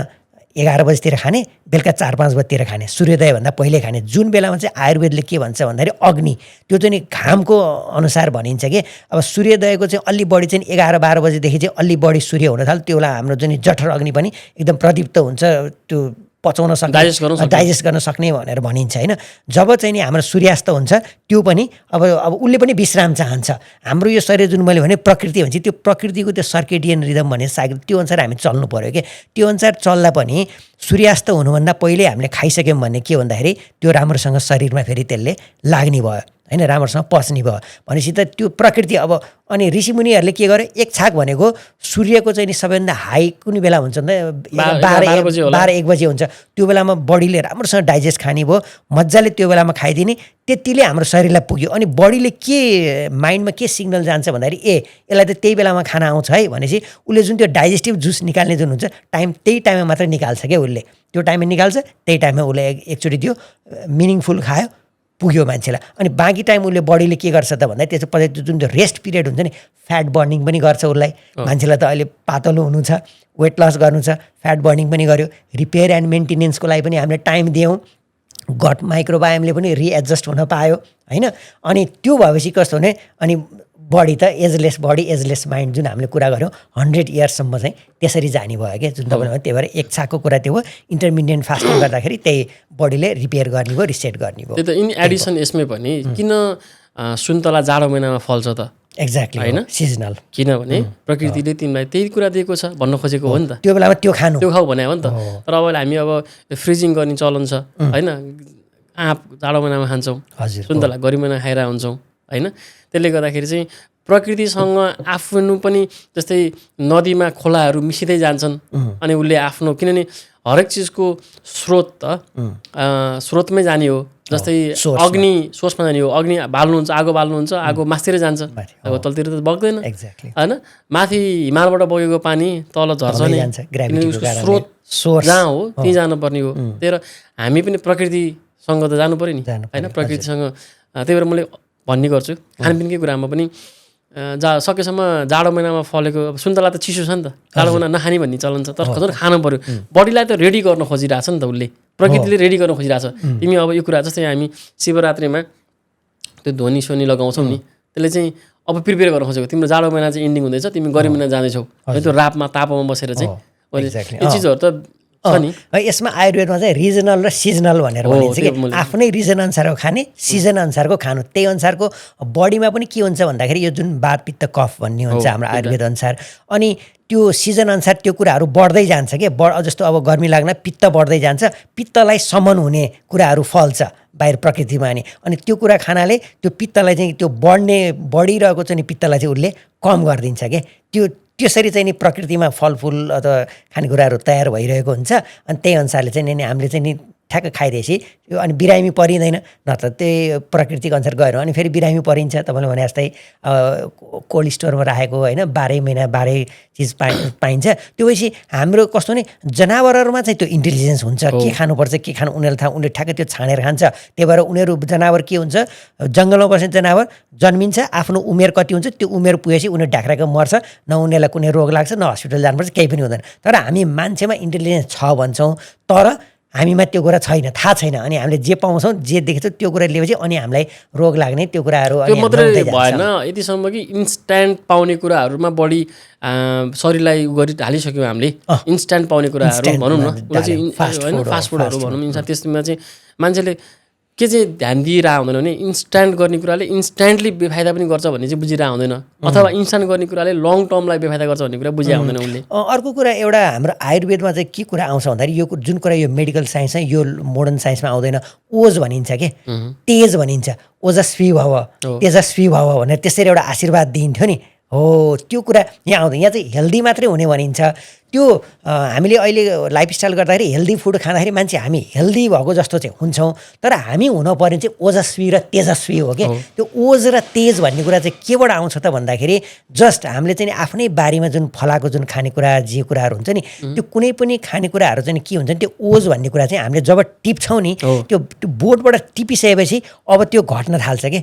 11 बजीतिर खाने, बेलुका 4-5 बजीतिर खाने, सूर्योदयभन्दा पहिले खाने। जुन बेलामा चाहिँ आयुर्वेदले के भन्छ भन्दाखेरि अग्नि त्यो चाहिँ नि घामको अनुसार भनिन्छ कि अब सूर्योदयको चाहिँ अलि बढी चाहिँ 11-12 बजीदेखि चाहिँ अलि बढी सूर्य हुन थाल्छ, त्यो बेला हाम्रो जुन जठर अग्नि पनि एकदम प्रदीप्त हुन्छ, त्यो पचाउन सक्ने डाइजेस्ट गर्न सक्ने भनेर भनिन्छ होइन। जब चाहिँ नि हाम्रो सूर्यास्त हुन्छ त्यो पनि अब उसले पनि विश्राम चाहन्छ। हाम्रो यो शरीर जुन मैले भने प्रकृति भन्छ, त्यो प्रकृतिको त्यो सर्केडियन रिदम भन्ने साइकल त्यो अनुसार हामी चल्नु पऱ्यो कि। त्यो अनुसार चल्दा पनि सूर्यास्त हुनुभन्दा पहिले हामीले खाइसक्यौँ भने के भन्दाखेरि त्यो राम्रोसँग शरीरमा फेरि त्यसले लाग्ने भयो होइन, राम्रोसँग पच्ने भयो भनेपछि त त्यो प्रकृति। अब अनि ऋषिमुनिहरूले के गर्यो, 1 छाक भनेको सूर्यको चाहिँ नि सबैभन्दा हाई कुनै बेला हुन्छ नि 12-1 बजी हुन्छ, त्यो बेलामा बडीले राम्रोसँग डाइजेस्ट खाने भयो, मजाले त्यो बेलामा खाइदिने, त्यतिले हाम्रो शरीरलाई पुग्यो। अनि बडीले के माइन्डमा के सिग्नल जान्छ भन्दाखेरि यसलाई त त्यही बेलामा खाना आउँछ है भनेपछि उसले जुन त्यो डाइजेस्टिभ जुस निकाल्ने जुन हुन्छ त्यही टाइममा मात्रै निकाल्छ क्या उसले, त्यो टाइममा निकाल्छ, त्यही टाइममा उसले 1 चोटि दियो मिनिङफुल खायो पुग्यो मान्छेलाई। अनि बाँकी टाइम उसले बडीले के गर्छ त भन्दा त्यसपछि जुन त्यो रेस्ट पिरियड हुन्छ नि फ्याट बर्निङ पनि गर्छ उसलाई। मान्छेलाई त अहिले पातलो हुनु छ, वेट लस गर्नु छ, फ्याट बर्निङ पनि गर्यो, रिपेयर एन्ड मेन्टेनेन्सको लागि पनि हामीले टाइम दियौँ, गट माइक्रोबायोमले पनि रिएडजस्ट हुन पायो होइन। अनि त्यो भएपछि कस्तो हुने, अनि बडी त एजलेस बडी एजलेस माइन्ड जुन हामीले कुरा गऱ्यौँ 100 इयर्ससम्म चाहिँ त्यसरी जाने भयो क्या जुन तपाईँले। त्यही भएर 1 छाकको कुरा त्यो हो, इन्टरमिडिएन्ट फास्टिङ गर्दाखेरि त्यही बडीले रिपेयर गर्ने भयो, रिसेट गर्ने भयो। त्यो त इन एडिसन यसमै पनि किन सुन्तला जाडो महिनामा फल्छ त? एक्ज्याक्टली होइन, सिजनल। किनभने प्रकृतिले तिमीलाई त्यही कुरा दिएको छ भन्न खोजेको हो नि त, त्यो बेलामा त्यो खाऊ भने हो नि त। तर अब हामी अब फ्रिजिङ गर्ने चलन छ होइन, आँप जाडो महिनामा खान्छौँ, सुन्तला गर्मी महिना खाइरहेको हुन्छौँ होइन। त्यसले गर्दाखेरि चाहिँ प्रकृतिसँग आफ्नो पनि जस्तै नदीमा खोलाहरू मिसिँदै जान्छन् अनि उसले आफ्नो, किनभने हरेक चिजको स्रोत त स्रोतमै जाने हो। जस्तै अग्नि सोर्समा जाने हो, अग्नि बाल्नुहुन्छ, आगो बाल्नुहुन्छ, आगो मास्तिरै जान्छ, अब तलतिर त बग्दैन होइन। माथि हिमालबाट बगेको पानी तल झर्छ नि, किनभने उसको स्रोत जहाँ हो त्यहीँ जानुपर्ने हो। त्यही भएर हामी पनि प्रकृतिसँग त जानु पऱ्यो नि होइन, प्रकृतिसँग। त्यही भएर मैले भन्ने गर्छु खानपिनकै कुरामा पनि सकेसम्म जाडो महिनामा फलेको सुन्तला त चिसो छ नि त, जाडो महिना नखाने भन्ने चलन छ, तर खजर खानु पऱ्यो। बडीलाई त रेडी गर्न खोजिरहेछ नि त उसले, प्रकृतिले रेडी गर्न खोजिरहेछ। तिमी अब यो कुरा जस्तै हामी शिवरात्रिमा त्यो ध्वनि सोनी लगाउँछौँ नि, त्यसले चाहिँ अब प्रिपेयर गर्न खोजेको तिम्रो जाडो महिना चाहिँ एन्डिङ हुँदैछ, तिमी गर्मी महिना जाँदैछौ है, त्यो रापमा तापमा बसेर चाहिँ यो चिजहरू त छ नि। यसमा आयुर्वेदमा चाहिँ रिजनल र सिजनल भनेर भनिन्छ कि आफ्नै रिजन अनुसारको खाने, सिजन अनुसारको खानु। त्यही अनुसारको बडीमा पनि के हुन्छ भन्दाखेरि यो जुन वात पित्त कफ भन्ने हुन्छ हाम्रो आयुर्वेद अनुसार, अनि त्यो सिजन अनुसार त्यो कुराहरू बढ्दै जान्छ कि जस्तो अब गर्मी लाग्न पित्त बढ्दै जान्छ, पित्तलाई समन हुने कुराहरू फल्छ बाहिर प्रकृतिमा अनि त्यो कुरा खानाले त्यो पित्तलाई चाहिँ त्यो बढिरहेको चाहिँ नि पित्तलाई चाहिँ उसले कम गरिदिन्छ क्या। त्यसरी चाहिँ नि प्रकृतिमा फलफुल अथवा खानेकुराहरू तयार भइरहेको हुन्छ, अनि त्यही अनुसारले चाहिँ नि हामीले चाहिँ नि ठ्याक्क खाइदिएपछि यो अनि बिरामी परिँदैन, नत्र त्यही प्रकृतिको अनुसार गएर अनि फेरि बिरामी परिन्छ। तपाईँले भने जस्तै कोल्ड स्टोरमा राखेको होइन 12 महिना 12 चिज पाइन्छ। त्यो भएपछि हाम्रो कस्तो भने जनावरहरूमा चाहिँ त्यो इन्टेलिजेन्स हुन्छ, के खानुपर्छ के खानु उनीहरूले थाहा, उनीहरूले ठ्याक्कै त्यो छानेर खान्छ। त्यही भएर उनीहरू जनावर के हुन्छ, जङ्गलमा बस्ने जनावर जन्मिन्छ, आफ्नो उमेर कति हुन्छ त्यो उमेर पुगेपछि उनीहरू ढाक्राको मर्छ, न उनीहरूलाई कुनै रोग लाग्छ न हस्पिटल जानुपर्छ, केही पनि हुँदैन। तर हामी मान्छेमा इन्टेलिजेन्स छ भन्छौँ, तर हामीमा त्यो कुरा छैन, थाहा छैन। अनि हामीले जे पाउँछौँ जे देख्छौँ त्यो कुरा लिएपछि अनि हामीलाई रोग लाग्ने त्यो कुराहरू त्यो मात्रै भएन, यतिसम्म कि इन्स्ट्यान्ट पाउने कुराहरूमा बढी शरीरलाई गरी हालिसक्यौँ हामीले। इन्स्ट्यान्ट पाउने कुराहरू भनौँ न, होइन फास्ट फुडहरू भनौँ, त्यसमा चाहिँ मान्छेले के चाहिँ ध्यान दिइरहेको हुँदैन भने इन्स्ट्यान्ट गर्ने कुराले इन्स्ट्यान्टली बेफाइदा पनि गर्छ भन्ने चाहिँ बुझिरहेको हुँदैन, अथवा इन्स्ट्यान्ट गर्ने कुराले लङ टर्मलाई बेफाइदा गर्छ भन्ने कुरा बुझिरहेको हुँदैन उनले। अर्को कुरा एउटा हाम्रो आयुर्वेदमा चाहिँ के कुरा आउँछ भन्दाखेरि यो जुन कुरा यो मेडिकल साइन्स यो मोडर्न साइन्समा आउँदैन, ओज भनिन्छ के, तेज भनिन्छ, ओजस्वी भव तेजस्वी भव भनेर त्यसरी एउटा आशीर्वाद दिइन्थ्यो नि, हो त्यो कुरा यहाँ आउँदैन। यहाँ चाहिँ हेल्दी मात्रै हुने भनिन्छ। त्यो हामीले अहिले लाइफस्टाइल गर्दाखेरि हेल्दी फुड खाँदाखेरि मान्छे हामी हेल्दी भएको जस्तो चाहिँ हुन्छौँ, तर हामी हुनुपर्ने चाहिँ ओजस्वी र तेजस्वी हो कि। त्यो ओज र तेज भन्ने कुरा चाहिँ केबाट आउँछ त भन्दाखेरि जस्ट हामीले चाहिँ आफ्नै बारीमा जुन फलाएको जुन खानेकुरा जे कुराहरू हुन्छ नि, त्यो कुनै पनि खानेकुराहरू चाहिँ के हुन्छ नि, त्यो ओज भन्ने कुरा चाहिँ हामीले जब टिप्छौँ नि, त्यो बोर्डबाट टिपिसकेपछि अब त्यो घट्न थाल्छ कि,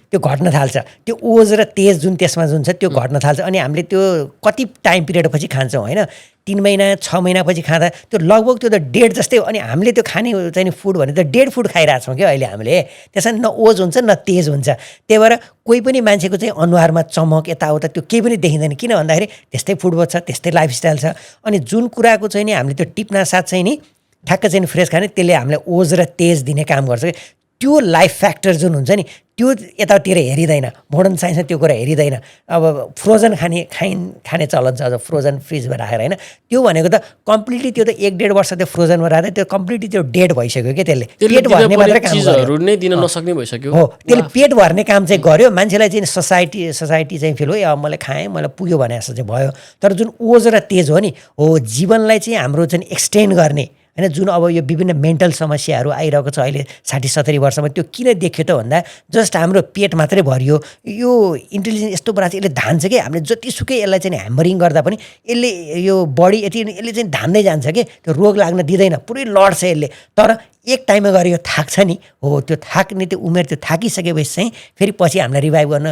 त्यो घट्न थाल्छ, त्यो ओज र तेज जुन त्यसमा जुन छ त्यो घट्न थाल्छ। अनि हामीले त्यो कति टाइम पिरियडपछि खान्छौँ होइन, 3 महिना 6 महिनापछि खाँदा त्यो लगभग त्यो त डेड जस्तै हो। अनि हामीले त्यो खाने चाहिँ फुड भने त डेड फुड खाइरहेको छौँ क्या अहिले हामीले, त्यसमा न ओज हुन्छ न तेज हुन्छ। त्यही भएर कोही पनि मान्छेको चाहिँ अनुहारमा चमक यताउता त्यो केही पनि देखिँदैन, किन भन्दाखेरि त्यस्तै फुड छ, त्यस्तै लाइफस्टाइल छ। अनि जुन कुराको चाहिँ नि हामीले त्यो टिप्न साथ चाहिँ नि ठ्याक्क चाहिँ फ्रेस खाने, त्यसले हामीलाई ओज र तेज दिने काम गर्छ कि। त्यो लाइफ फ्याक्टर जुन हुन्छ नि त्यो यतातिर हेरिँदैन, मोडर्न साइन्समा त्यो कुरा हेरिँदैन। अब फ्रोजन खाने चलन छ, अझ फ्रोजन फ्रिजमा राखेर होइन, त्यो भनेको त कम्प्लिटली त्यो त 1-1.5 वर्ष त्यो फ्रोजनमा राख्दा त्यो कम्प्लिटली त्यो डेड भइसक्यो क्या, त्यसले पेट भर्ने मात्रै काम गर्यो, नै दिन नसक्ने भइसक्यो। हो, त्यसले पेट भर्ने काम चाहिँ गर्यो, मान्छेलाई चाहिँ सोसाइटी चाहिँ फिल हो अब मैले खाएँ मलाई पुग्यो भने जस्तो चाहिँ भयो। तर जुन ओज र तेज हो नि, हो जीवनलाई चाहिँ हाम्रो चाहिँ एक्सटेन्ड गर्ने होइन, जुन अब यो विभिन्न मेन्टल समस्याहरू आइरहेको छ अहिले 60-70 वर्षमा, त्यो किन देख्यो त भन्दा जस्ट हाम्रो पेट मात्रै भरियो। यो इन्टेलिजेन्स यस्तो कुरा चाहिँ यसले धान्छ कि हामीले जतिसुकै यसलाई चाहिँ ह्यामरिङ गर्दा पनि यसले यो बडी यसले चाहिँ धान्दै जान्छ कि, त्यो रोग लाग्न दिँदैन, पुरै लड्छ यसले। तर एक टाइममा गएर यो थाक्छ नि, हो त्यो थाक्ने त्यो उमेर त्यो थाकिसकेपछि चाहिँ फेरि पछि हामीलाई रिभाइभ गर्न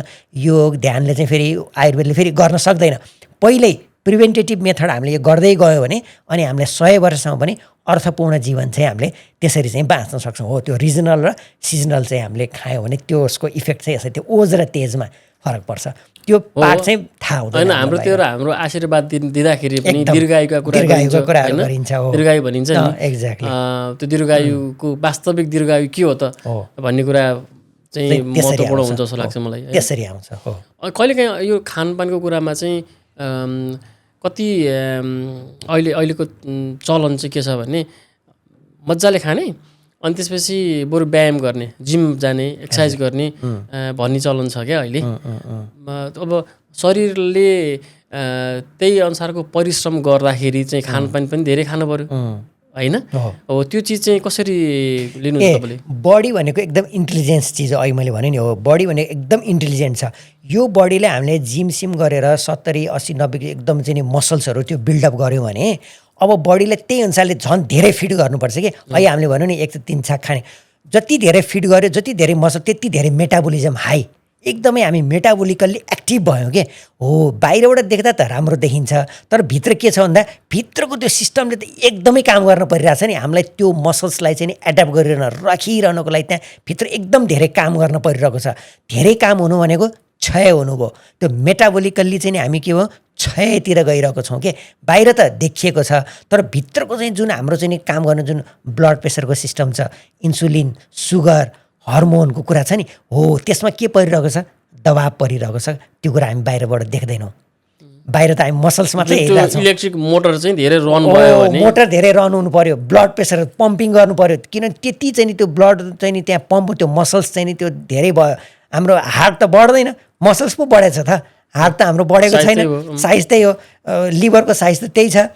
योग ध्यानले चाहिँ फेरि आयुर्वेदले फेरि गर्न सक्दैन। पहिल्यै प्रिभेन्टेटिभ मेथड हामीले यो गर्दै गयो भने अनि हामीले 100 वर्षसम्म पनि अर्थपूर्ण जीवन चाहिँ हामीले त्यसरी चाहिँ बाँच्न सक्छौँ। हो, त्यो रिजनल र सिजनल चाहिँ हामीले खायौँ भने त्यो उसको इफेक्ट चाहिँ यसरी त्यो ओज र तेजमा फरक पर्छ। त्यो पार्ट चाहिँ थाहा हुँदैन। हाम्रो त्यो हाम्रो आशीर्वाद दिँदाखेरि पनि दीर्घायुका कुराहरू गरिन्छ, दीर्घायु भनिन्छ नि, एक्ज्याक्टली त्यो दीर्घायुको वास्तविक दीर्घायु के हो त भन्ने कुरा चाहिँ महत्त्वपूर्ण हुन्छ जस्तो लाग्छ मलाई। त्यसरी आउँछ। हो, कहिलेकाहीँ यो खानपानको कुरामा चाहिँ कति अहिलेको चलन चाहिँ के छ भने मजाले खाने अनि त्यसपछि बरु व्यायाम गर्ने, जिम जाने, एक्सर्साइज गर्ने भन्ने चलन छ क्या अहिले। अब शरीरले त्यही अनुसारको परिश्रम गर्दाखेरि चाहिँ खानपान पनि धेरै खानु पर्यो होइन। हो, त्यो चिज चाहिँ कसरी लिनुहुन्छ तपाईँले? बडी भनेको एकदम इन्टेलिजेन्स चिज हो, अहिले मैले भने नि, हो बडी भनेको एकदम इन्टेलिजेन्ट छ। यो बडीले हामीले जिम सिम गरेर 70, 80, 90 एकदम चाहिँ मसल्सहरू त्यो बिल्डअप गऱ्यौँ भने अब बडीले त्यही अनुसारले झन् धेरै फिट गर्नुपर्छ कि। अहिले हामीले भन्यो नि 1 त 3 छाक खाने, जति धेरै फिट गर्यो जति धेरै मसल त्यति धेरै मेटाबोलिजम हाई, एकदमै हामी मेटाबोलिकल्ली एक्टिभ भयौँ कि। हो, बाहिरबाट देख्दा त राम्रो देखिन्छ, तर भित्र के छ भन्दा भित्रको त्यो सिस्टमले त एकदमै काम गर्न परिरहेछ नि। हामीलाई त्यो मसल्सलाई चाहिँ एड्याप्ट गरेर राखिरहनको लागि त्यहाँ भित्र एकदम धेरै काम गर्न परिरहेको छ। धेरै काम हुनु भनेको क्षय हुनुभयो, त्यो मेटाबोलिकल्ली चाहिँ हामी के हो क्षयतिर गइरहेको छौँ कि। बाहिर त देखिएको छ तर भित्रको चाहिँ जुन हाम्रो चाहिँ काम गर्ने जुन ब्लड प्रेसरको सिस्टम छ, इन्सुलिन, सुगर, हर्मोनको कुरा छ नि, हो त्यसमा के परिरहेको छ, दबाब परिरहेको छ। त्यो कुरा हामी बाहिरबाट देख्दैनौँ, बाहिर त हामी मसल्स मात्रै हेरिरहेको छौँ। इलेक्ट्रिक मोटर चाहिँ धेरै रन भयो भने, मोटर धेरै रन हुनु पर्यो, ब्लड प्रेसर पम्पिङ गर्नु पर्यो, किनभने त्यति चाहिँ नि त्यो ब्लड चाहिँ नि त्यहाँ पम्प, त्यो मसल्स चाहिँ नि त्यो धेरै भयो। हाम्रो हार्ट त बढ्दैन, मसल्स पो बढेछ त, हार्ट त हाम्रो बढेको छैन, साइज त्यही हो, लिभरको साइज त त्यही छ,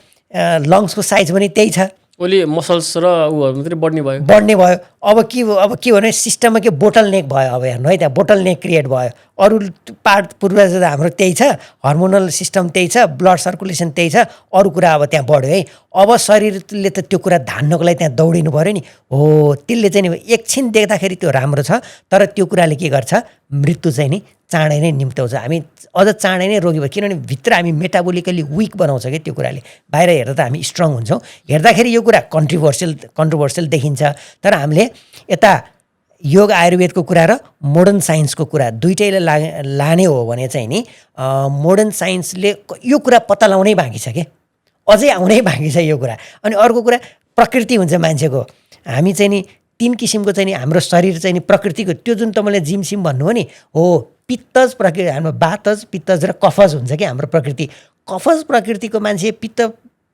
लङ्सको साइज पनि त्यही छ, ओली मसल्स र उहरू मात्रै बढ्ने भयो। अब के भयो भने सिस्टममा के बोटल नेक भयो अब हेर्नु है, त्यहाँ बोटल नेक क्रिएट भयो। अरू पार्ट पूर्वज हाम्रो त्यही छ, हर्मोनल सिस्टम त्यही छ, ब्लड सर्कुलेसन त्यही छ, अरू कुरा अब त्यहाँ बढ्यो है। अब शरीरले त त्यो कुरा धान्नको लागि त्यहाँ दौडिनु पऱ्यो नि। हो त्यसले चाहिँ नि एकछिन देख्दाखेरि त्यो राम्रो छ, तर त्यो कुराले के गर्छ, मृत्यु चाहिँ नि चाँडै नै निम्त्याउँछ। हामी अझ चाँडै नै रोगी भयो, किनभने भित्र हामी मेटाबोलिकली विक बनाउँछ क्या त्यो कुराले। बाहिर हेर्दा त हामी स्ट्रङ हुन्छौँ, हेर्दाखेरि यो कुरा कन्ट्रोभर्सियल देखिन्छ। तर हामीले यता योग आयुर्वेदको कुरा र मोडर्न साइन्सको कुरा दुइटैले लाने हो भने चाहिँ नि मोडर्न साइन्सले यो कुरा पत्ता लगाउनै बाँकी छ कि, अझै आउनै बाँकी छ यो कुरा। अनि अर्को कुरा प्रकृति हुन्छ मान्छेको। हामी चाहिँ नि 3 किसिमको चाहिँ नि हाम्रो शरीर चाहिँ नि प्रकृतिको, त्यो जुन तपाईँले जिमसिम भन्नुभयो नि, हो पित्तज प्रकृति, हाम्रो वातज पित्तज र कफज हुन्छ कि हाम्रो प्रकृति। कफज प्रकृतिको मान्छे, पित्त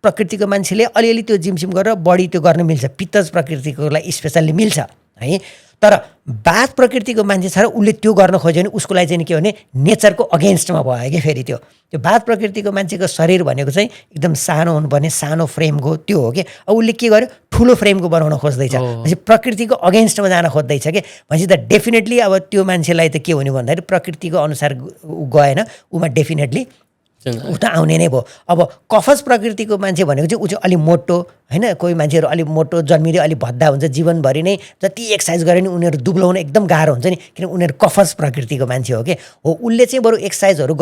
प्रकृतिको मान्छेले अलिअलि त्यो जिमसिम गरेर बढी त्यो गर्न मिल्छ, पित्तज प्रकृतिकोलाई स्पेसल्ली मिल्छ है। तर वात प्रकृतिको मान्छे छ र उसले त्यो गर्न खोज्यो भने उसको लागि चाहिँ के भने नेचरको अगेन्स्टमा भयो कि फेरि त्यो वात प्रकृतिको मान्छेको शरीर भनेको चाहिँ एकदम सानो हुनुपर्ने, सानो फ्रेमको त्यो हो कि। अब उसले के गर्यो, ठुलो फ्रेमको बनाउन खोज्दैछ, भनेपछि प्रकृतिको अगेन्स्टमा जान खोज्दैछ कि। भनेपछि त डेफिनेटली अब त्यो मान्छेलाई त के हुने भन्दाखेरि प्रकृतिको अनुसार गएन, उमा डेफिनेटली ऊ त आउने नै भयो। अब कफज प्रकृतिको मान्छे भनेको चाहिँ ऊ चाहिँ अलिक मोटो होइन, कोही मान्छेहरू अलिक मोटो जन्मिँदै अलिक भद्दा हुन्छ, जीवनभरि नै जति एक्सर्साइज गरे नि उनीहरू दुब्लाउन एकदम गाह्रो हुन्छ नि, किनभने उनीहरू कफज प्रकृतिको मान्छे हो कि। हो उसले चाहिँ बरु एक्सर्साइजहरू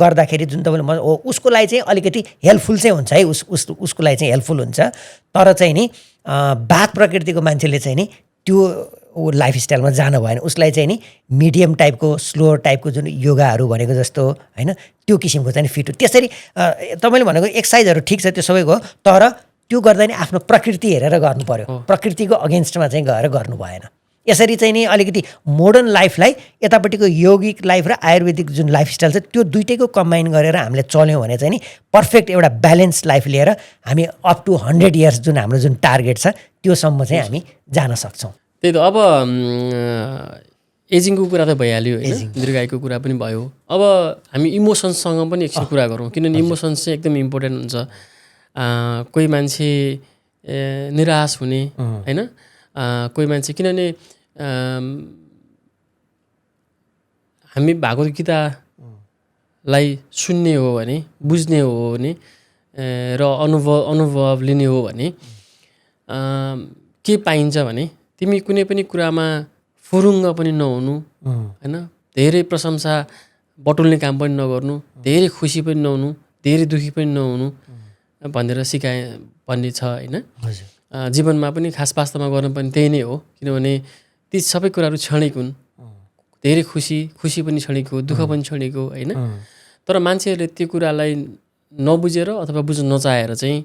गर्दाखेरि जुन तपाईँले हो उसको लागि चाहिँ अलिकति हेल्पफुल चाहिँ हुन्छ है, उसको लागि चाहिँ हेल्पफुल हुन्छ। तर चाहिँ नि वात प्रकृतिको मान्छेले चाहिँ नि त्यो लाइफस्टाइलमा जानु भएन, उसलाई चाहिँ नि मिडियम टाइपको स्लोवर टाइपको जुन योगाहरू भनेको जस्तो होइन त्यो किसिमको चाहिँ फिट हो। त्यसरी तपाईँले भनेको एक्सर्साइजहरू ठिक छ त्यो सबैको, तर त्यो गर्दा नि आफ्नो प्रकृति हेरेर गर्नु पर्यो, प्रकृतिको अगेन्स्टमा चाहिँ गएर गर्नु भएन। यसरी चाहिँ नि अलिकति मोडर्न लाइफलाई यतापट्टिको यौगिक लाइफ र आयुर्वेदिक जुन लाइफस्टाइल छ त्यो दुइटैको कम्बाइन गरेर हामीले चल्यौँ भने चाहिँ नि पर्फेक्ट एउटा ब्यालेन्स लाइफ लिएर हामी अप टु 100 इयर्स जुन हाम्रो जुन टार्गेट छ त्योसम्म चाहिँ हामी जान सक्छौँ। त्यही त। अब एजिङको कुरा त भइहाल्यो होइन, दीर्घायुको कुरा पनि भयो। अब हामी इमोसन्ससँग पनि एकछिन कुरा गरौँ, किनभने इमोसन्स चाहिँ एकदम इम्पोर्टेन्ट हुन्छ। कोही मान्छे निराश हुने होइन, कोही मान्छे किनभने हामी भागवत गीतालाई सुन्ने हो भने, बुझ्ने हो भने र अनुभव लिने हो भने के पाइन्छ भने तिमी कुनै पनि कुरामा फुरुङ्ग पनि नहुनु होइन, धेरै प्रशंसा बटुल्ने काम पनि नगर्नु, धेरै खुसी पनि नहुनु, धेरै दुःखी पनि नहुनु भनेर सिकाए भन्ने छ होइन। जीवनमा पनि खास वास्तवमा गर्नु पनि त्यही नै हो, किनभने ती सबै कुराहरू क्षणिक हुन्। धेरै खुसी पनि क्षणिक हो, दुःख पनि क्षणिक हो होइन। तर मान्छेहरूले त्यो कुरालाई नबुझेर अथवा बुझ्न नचाहेर चाहिँ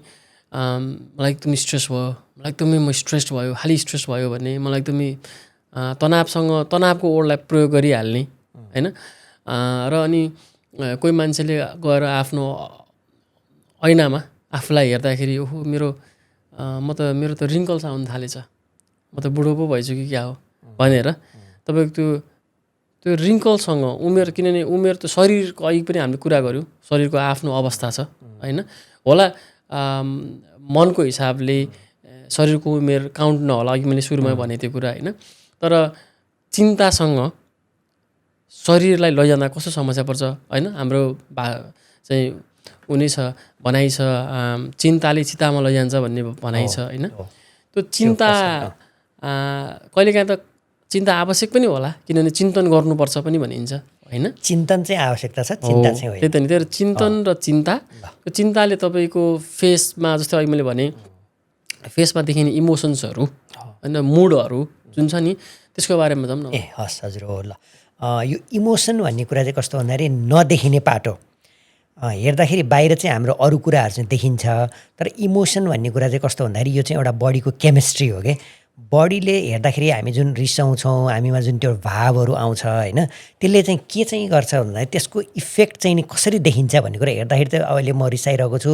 मलाई एकदम स्ट्रेस भयो, मलाई एकदमै म स्ट्रेस्ड भयो, खालि स्ट्रेस भयो भने मलाई एकदमै तनावको ओडलाई प्रयोग गरिहाल्ने होइन। र अनि कोही मान्छेले गएर आफ्नो ऐनामा आफूलाई हेर्दाखेरि ओहो मेरो त रिङ्कल्स आउनु थालेछ, म त बुढो पो भएछु कि क्या हो भनेर तपाईँको त्यो रिङ्कलसँग उमेर, किनभने उमेर त शरीरको अघि पनि हामीले कुरा गऱ्यौँ, शरीरको आफ्नो अवस्था छ होइन। होला मनको हिसाबले शरीरको उमेर काउन्ट नहोला, अघि मैले सुरुमा भने त्यो कुरा होइन। तर चिन्तासँग शरीरलाई लैजाँदा कस्तो समस्या पर्छ होइन। हाम्रो चाहिँ उनी छ भनाइ छ, चिन्ताले चितामा लैजान्छ भन्ने भनाइ छ होइन। त्यो चिन्ता कहिलेकाहीँ त चिन्ता आवश्यक पनि होला, किनभने चिन्तन गर्नुपर्छ पनि भनिन्छ होइन। चिन्तन चाहिँ आवश्यकता छ, चिन्ता चाहिँ होइन। त्यही त नि, त्यो चिन्तन र चिन्ता, त्यो चिन्ताले तपाईँको फेसमा, जस्तै अघि मैले भने फेसमा देखिने इमोसन्सहरू होइन, मुडहरू जुन छ नि त्यसको बारेमा जाउँ न। हस् हजुर हो ल। यो इमोसन भन्ने कुरा चाहिँ कस्तो भन्दाखेरि नदेखिने पाटो, हेर्दाखेरि बाहिर चाहिँ हाम्रो अरू कुराहरू चाहिँ देखिन्छ, तर इमोसन भन्ने कुरा चाहिँ कस्तो भन्दाखेरि यो चाहिँ एउटा बडीको केमिस्ट्री हो कि। बडीले हेर्दाखेरि हामी जुन रिसाउँछौँ, हामीमा जुन त्यो भावहरू आउँछ होइन, त्यसले चाहिँ के चाहिँ गर्छ भन्दाखेरि त्यसको इफेक्ट चाहिँ नि कसरी देखिन्छ भन्ने कुरा हेर्दाखेरि त अहिले म रिसाइरहेको छु,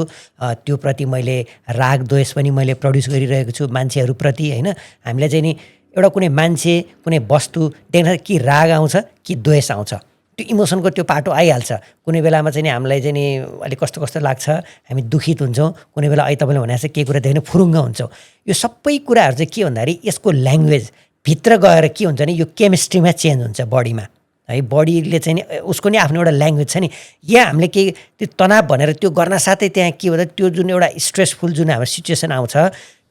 त्यो प्रति मैले राग द्वेष पनि मैले प्रड्युस गरिरहेको छु मान्छेहरूप्रति होइन। हामीलाई चाहिँ नि एउटा कुनै मान्छे कुनै वस्तु देख्दा कि राग आउँछ कि द्वेष आउँछ, त्यो इमोसनको त्यो पाटो आइहाल्छ। कुनै बेलामा चाहिँ नि हामीलाई चाहिँ नि अलिक कस्तो कस्तो लाग्छ, हामी दुखित हुन्छौँ, कुनै बेला अहिले तपाईँले भने जस्तै केही कुरा देख्ने फुरुङ्ग हुन्छौँ। यो सबै कुराहरू चाहिँ के भन्दाखेरि यसको ल्याङ्ग्वेज भित्र गएर के हुन्छ नि, यो केमिस्ट्रीमा चेन्ज हुन्छ बडीमा है। बडीले चाहिँ नि उसको नि आफ्नो एउटा ल्याङ्ग्वेज छ नि। यहाँ हामीले केही त्यो तनाव भनेर त्यो गर्न साथै त्यहाँ के भन्दा त्यो जुन एउटा स्ट्रेसफुल जुन हाम्रो सिचुएसन आउँछ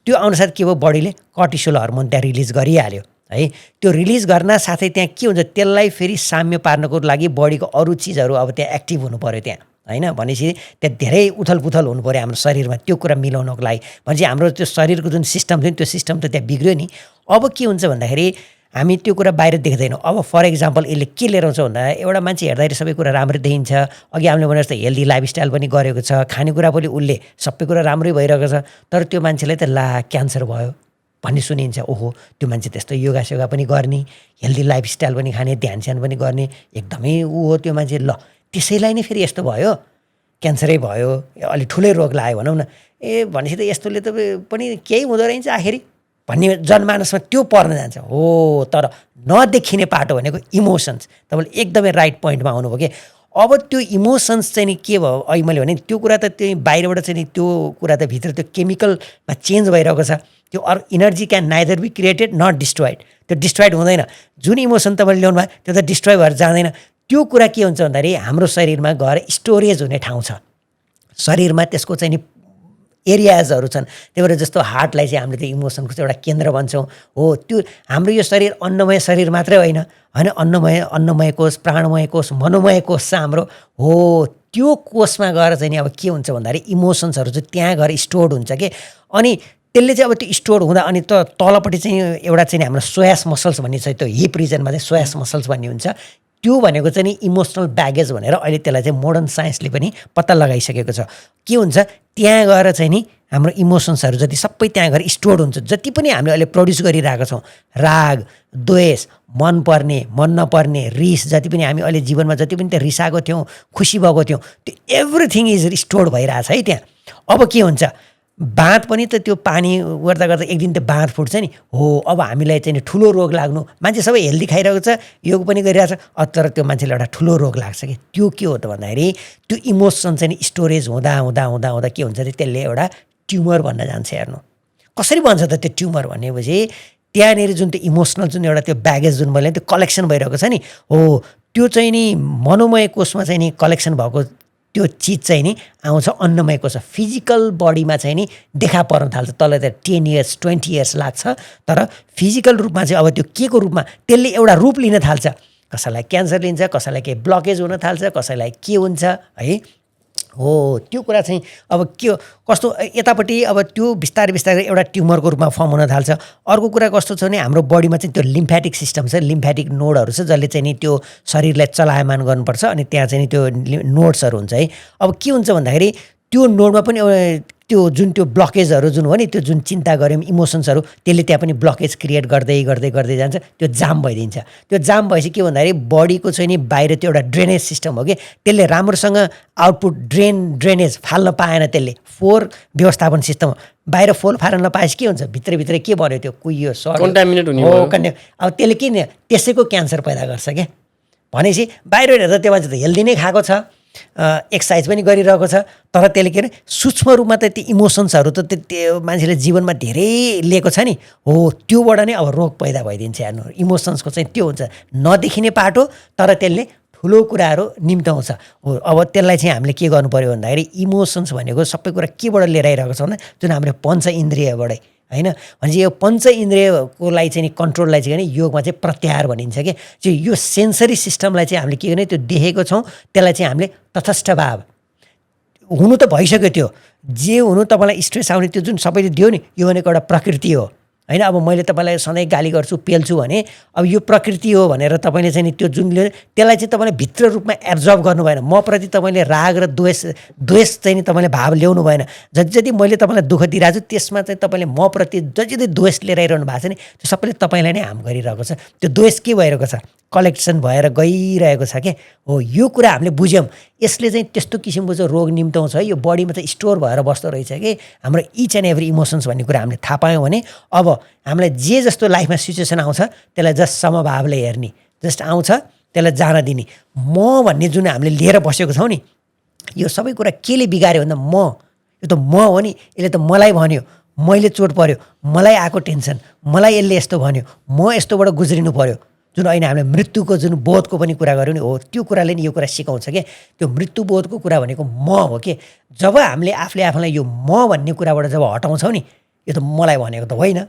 त्यो अनुसार के भयो, बडीले कर्टिसोल हर्मोन त्यहाँ रिलिज गरिहाल्यो है। त्यो रिलिज गर्न साथै त्यहाँ के हुन्छ, त्यसलाई फेरि साम्य पार्नको लागि बडीको अरू चिजहरू अब त्यहाँ एक्टिभ हुनु पऱ्यो त्यहाँ होइन। भनेपछि त्यहाँ धेरै उथलपुथल हुनु पऱ्यो हाम्रो शरीरमा त्यो कुरा मिलाउनको लागि। भनेपछि हाम्रो त्यो शरीरको जुन सिस्टम थियो त्यो सिस्टम त त्यहाँ बिग्रियो नि। अब के हुन्छ भन्दाखेरि हामी त्यो कुरा बाहिर देख्दैनौँ। अब फर इक्जाम्पल यसले के लिएर आउँछ भन्दा एउटा मान्छे हेर्दाखेरि सबै कुरा राम्रो देखिन्छ। अघि हामीले भने जस्तो हेल्दी लाइफस्टाइल पनि गरेको छ, खानेकुरा पनि उसले सबै कुरा राम्रै भइरहेको छ, तर त्यो मान्छेलाई त क्यान्सर भयो भन्ने सुनिन्छ। ओहो, त्यो मान्छे त्यस्तो योगासोगा पनि गर्ने, हेल्दी लाइफस्टाइल पनि खाने, ध्यानस्यान पनि गर्ने, एकदमै ऊ हो त्यो मान्छे। ल त्यसैलाई नै फेरि यस्तो भयो, क्यान्सरै भयो, अलिक ठुलै रोग लाग्यो भनौँ न। भनेपछि त यस्तोले त पनि केही हुँदो रहेछ आखिरी भन्ने जनमानसमा त्यो पर्न जान्छ हो। तर नदेखिने पाटो भनेको इमोसन्स। तपाईँले एकदमै राइट पोइन्टमा आउनुभयो कि अब त्यो इमोसन्स चाहिँ नि के भयो, अहिले मैले भने त्यो कुरा त त्यही बाहिरबाट चाहिँ नि त्यो कुरा त भित्र त्यो केमिकलमा चेन्ज भइरहेको छ। त्यो energy can neither be created nor destroyed. त्यो डिस्ट्रोइड हुँदैन। जुन इमोसन तपाईँले ल्याउनु भयो त्यो त डिस्ट्रोय भएर जाँदैन। त्यो कुरा के हुन्छ भन्दाखेरि हाम्रो शरीरमा गएर स्टोरेज हुने ठाउँ छ शरीरमा, त्यसको चाहिँ नि एरियाजहरू छन्। त्यही भएर जस्तो हार्टलाई चाहिँ हामीले त्यो इमोसनको चाहिँ एउटा केन्द्र भन्छौँ हो। त्यो हाम्रो यो शरीर अन्नमय शरीर मात्रै होइन, अन्नमय कोष, प्राणमय कोष, मनोमय कोष छ हाम्रो हो। त्यो कोषमा गएर चाहिँ नि अब के हुन्छ भन्दाखेरि इमोसन्सहरू चाहिँ त्यहाँ गएर स्टोर्ड हुन्छ कि। अनि त्यसले चाहिँ अब त्यो स्टोर हुँदा अनि त तलपट्टि चाहिँ एउटा चाहिँ हाम्रो सोयास मसल्स भन्ने छ। त्यो हिप रिजनमा चाहिँ सोयास मसल्स भन्ने हुन्छ। त्यो भनेको चाहिँ नि इमोसनल ब्यागेज भनेर अहिले त्यसलाई चाहिँ मोडर्न साइन्सले पनि पत्ता लगाइसकेको छ। के हुन्छ त्यहाँ गएर चाहिँ नि हाम्रो इमोसन्सहरू जति सबै त्यहाँ गएर स्टोर्ड हुन्छ। जति पनि हामीले अहिले प्रड्युस गरिरहेको छौँ, राग, द्वेष, मनपर्ने, मन नपर्ने, रिस, जति पनि हामी अहिले जीवनमा जति पनि त्यहाँ रिसाएको थियौँ, खुसी भएको थियौँ, त्यो एभ्रिथिङ इज स्टोर्ड भइरहेछ है त्यहाँ। अब के हुन्छ, बाँध पनि त त्यो पानी गर्दा गर्दा एक दिन त्यो बाँध फुट्छ नि हो। अब हामीलाई चाहिँ ठुलो रोग लाग्नु, मान्छे सबै हेल्दी खाइरहेको छ, योग पनि गरिरहेको छ, तर त्यो मान्छेलाई एउटा ठुलो रोग लाग्छ कि। त्यो के हो त भन्दाखेरि त्यो इमोसन चाहिँ स्टोरेज हुँदा हुँदा हुँदा हुँदा के हुन्छ अरे त्यसले एउटा ट्युमर भन्न जान्छ। हेर्नु कसरी भन्छ त त्यो ट्युमर भनेपछि त्यहाँनिर जुन त्यो इमोसनल जुन एउटा त्यो ब्यागेज जुन मैले त्यो कलेक्सन भइरहेको छ नि हो, त्यो चाहिँ नि मनोमय कोषमा चाहिँ नि कलेक्सन भएको त्यो चिज चाहिँ नि आउँछ अन्नमय कोष। फिजिकल बडीमा चाहिँ नि देखा पर्न थाल्छ। तल त 10 इयर्स 20 इयर्स लाग्छ, तर फिजिकल रूपमा चाहिँ अब त्यो के को रूपमा त्यसले एउटा रूप लिन थाल्छ। कसैलाई क्यान्सर लिन्छ, कसैलाई केही ब्लकेज हुन थाल्छ, कसैलाई के हुन्छ है हो। त्यो कुरा चाहिँ अब के कस्तो यतापट्टि अब त्यो बिस्तारै बिस्तारै एउटा ट्युमरको रूपमा फर्म हुन थाल्छ। अर्को कुरा कस्तो छ भने हाम्रो बडीमा चाहिँ त्यो लिम्फेटिक सिस्टम छ, लिम्फेटिक नोडहरू छ, जसले चाहिँ नि त्यो शरीरलाई चलायमान गर्नुपर्छ। अनि त्यहाँ चाहिँ नि त्यो नोड्सहरू हुन्छ है। अब के हुन्छ भन्दाखेरि त्यो नोडमा पनि त्यो जुन त्यो ब्लकेजहरू जुन हो नि, त्यो जुन चिन्ता गऱ्यौँ इमोसन्सहरू, त्यसले त्यहाँ पनि ब्लकेज क्रिएट गर्दै गर्दै गर्दै जान्छ। त्यो जाम भइदिन्छ। त्यो जाम भएपछि के भन्दाखेरि बडीको चाहिँ नि बाहिर त्यो एउटा ड्रेनेज सिस्टम हो कि, त्यसले राम्रोसँग आउटपुट ड्रेनेज फाल्न पाएन। त्यसले फोहोर व्यवस्थापन सिस्टम बाहिर फोहोर फाल्न नपाएपछि के हुन्छ, भित्रभित्र के भन्यो त्यो कुहियो, कन्टामिनेट हुने हो। अब त्यसले के नि त्यसैको क्यान्सर पैदा गर्छ क्या। भनेपछि बाहिर हेर्दा त्यो मान्छे त हेल्दी नै खाएको छ, एक्सर्साइज पनि गरिरहेको छ, तर त्यसले के अरे सूक्ष्म रूपमा त त्यो इमोसन्सहरू त त्यो मान्छेले जीवनमा धेरै लिएको छ नि हो। त्योबाट नै अब रोग पैदा भइदिन्छ। हेर्नु इमोसन्सको चाहिँ त्यो हुन्छ नदेखिने पाटो, तर त्यसले ठुलो कुराहरू निम्ताउँछ हो। अब त्यसलाई चाहिँ हामीले के गर्नु पऱ्यो भन्दाखेरि इमोसन्स भनेको सबै कुरा केबाट लिएर आइरहेको छ भने जुन हाम्रो पञ्च इन्द्रियबाटै होइन। भनेपछि यो पञ्च इन्द्रियकोलाई चाहिँ नि कन्ट्रोललाई चाहिँ योगमा चाहिँ प्रत्याहार भनिन्छ कि। चाहिँ यो सेन्सरी सिस्टमलाई चाहिँ हामीले के गर्ने, त्यो देखेको छौँ त्यसलाई चाहिँ हामीले तटस्थ भाव हुनु त भइसक्यो। त्यो जे हुनु तपाईँलाई स्ट्रेस आउने त्यो जुन सबैले दियो नि, यो भनेको एउटा प्रकृति हो होइन। अब मैले तपाईँलाई सधैँ गाली गर्छु, पेल्छु भने अब यो प्रकृति हो भनेर तपाईँले चाहिँ नि त्यो जुन त्यसलाई चाहिँ तपाईँले भित्र रूपमा एब्जर्भ गर्नु भएन। म प्रति तपाईँले राग र द्वेष चाहिँ नि तपाईँले भाव ल्याउनु भएन। जति जति मैले तपाईँलाई दुःख दिइरहेको छु त्यसमा चाहिँ तपाईँले म प्रति जति जति द्वेष लिएर आइरहनु भएको छ नि, त्यो सबैले तपाईँलाई नै हार्म गरिरहेको छ। त्यो द्वेष के भइरहेको छ, कलेक्सन भएर गइरहेको छ क्या हो। यो कुरा हामीले बुझ्यौँ। यसले चाहिँ त्यस्तो किसिमको चाहिँ रोग निम्ताउँछ है। यो बडीमा चाहिँ स्टोर भएर बस्दो रहेछ कि हाम्रो इच एन्ड एभ्री इमोसन्स भन्ने कुरा हामीले थाहा पायौँ भने अब हामीलाई जे जस्तो लाइफमा सिचुएसन आउँछ त्यसलाई जस्ट समभावले हेर्ने। जस्ट आउँछ त्यसलाई जान दिने। म भन्ने जुन हामीले लिएर बसेको छौँ नि, यो सबै कुरा केले बिगाऱ्यो भन्दा यो त म हो नि, यसले त मलाई भन्यो, मैले चोट पर्यो, मलाई आएको टेन्सन, मलाई यसले यस्तो भन्यो, म यस्तोबाट गुज्रिनु पर्यो। जुन अहिले हामीले मृत्युको जुन बोधको पनि कुरा गऱ्यौँ नि, हो त्यो कुराले नि यो कुरा सिकाउँछ क्या। त्यो मृत्युबोधको कुरा भनेको म हो कि जब हामीले आफूलाई यो म भन्ने कुराबाट जब हटाउँछौँ नि, यो त मलाई भनेको त होइन।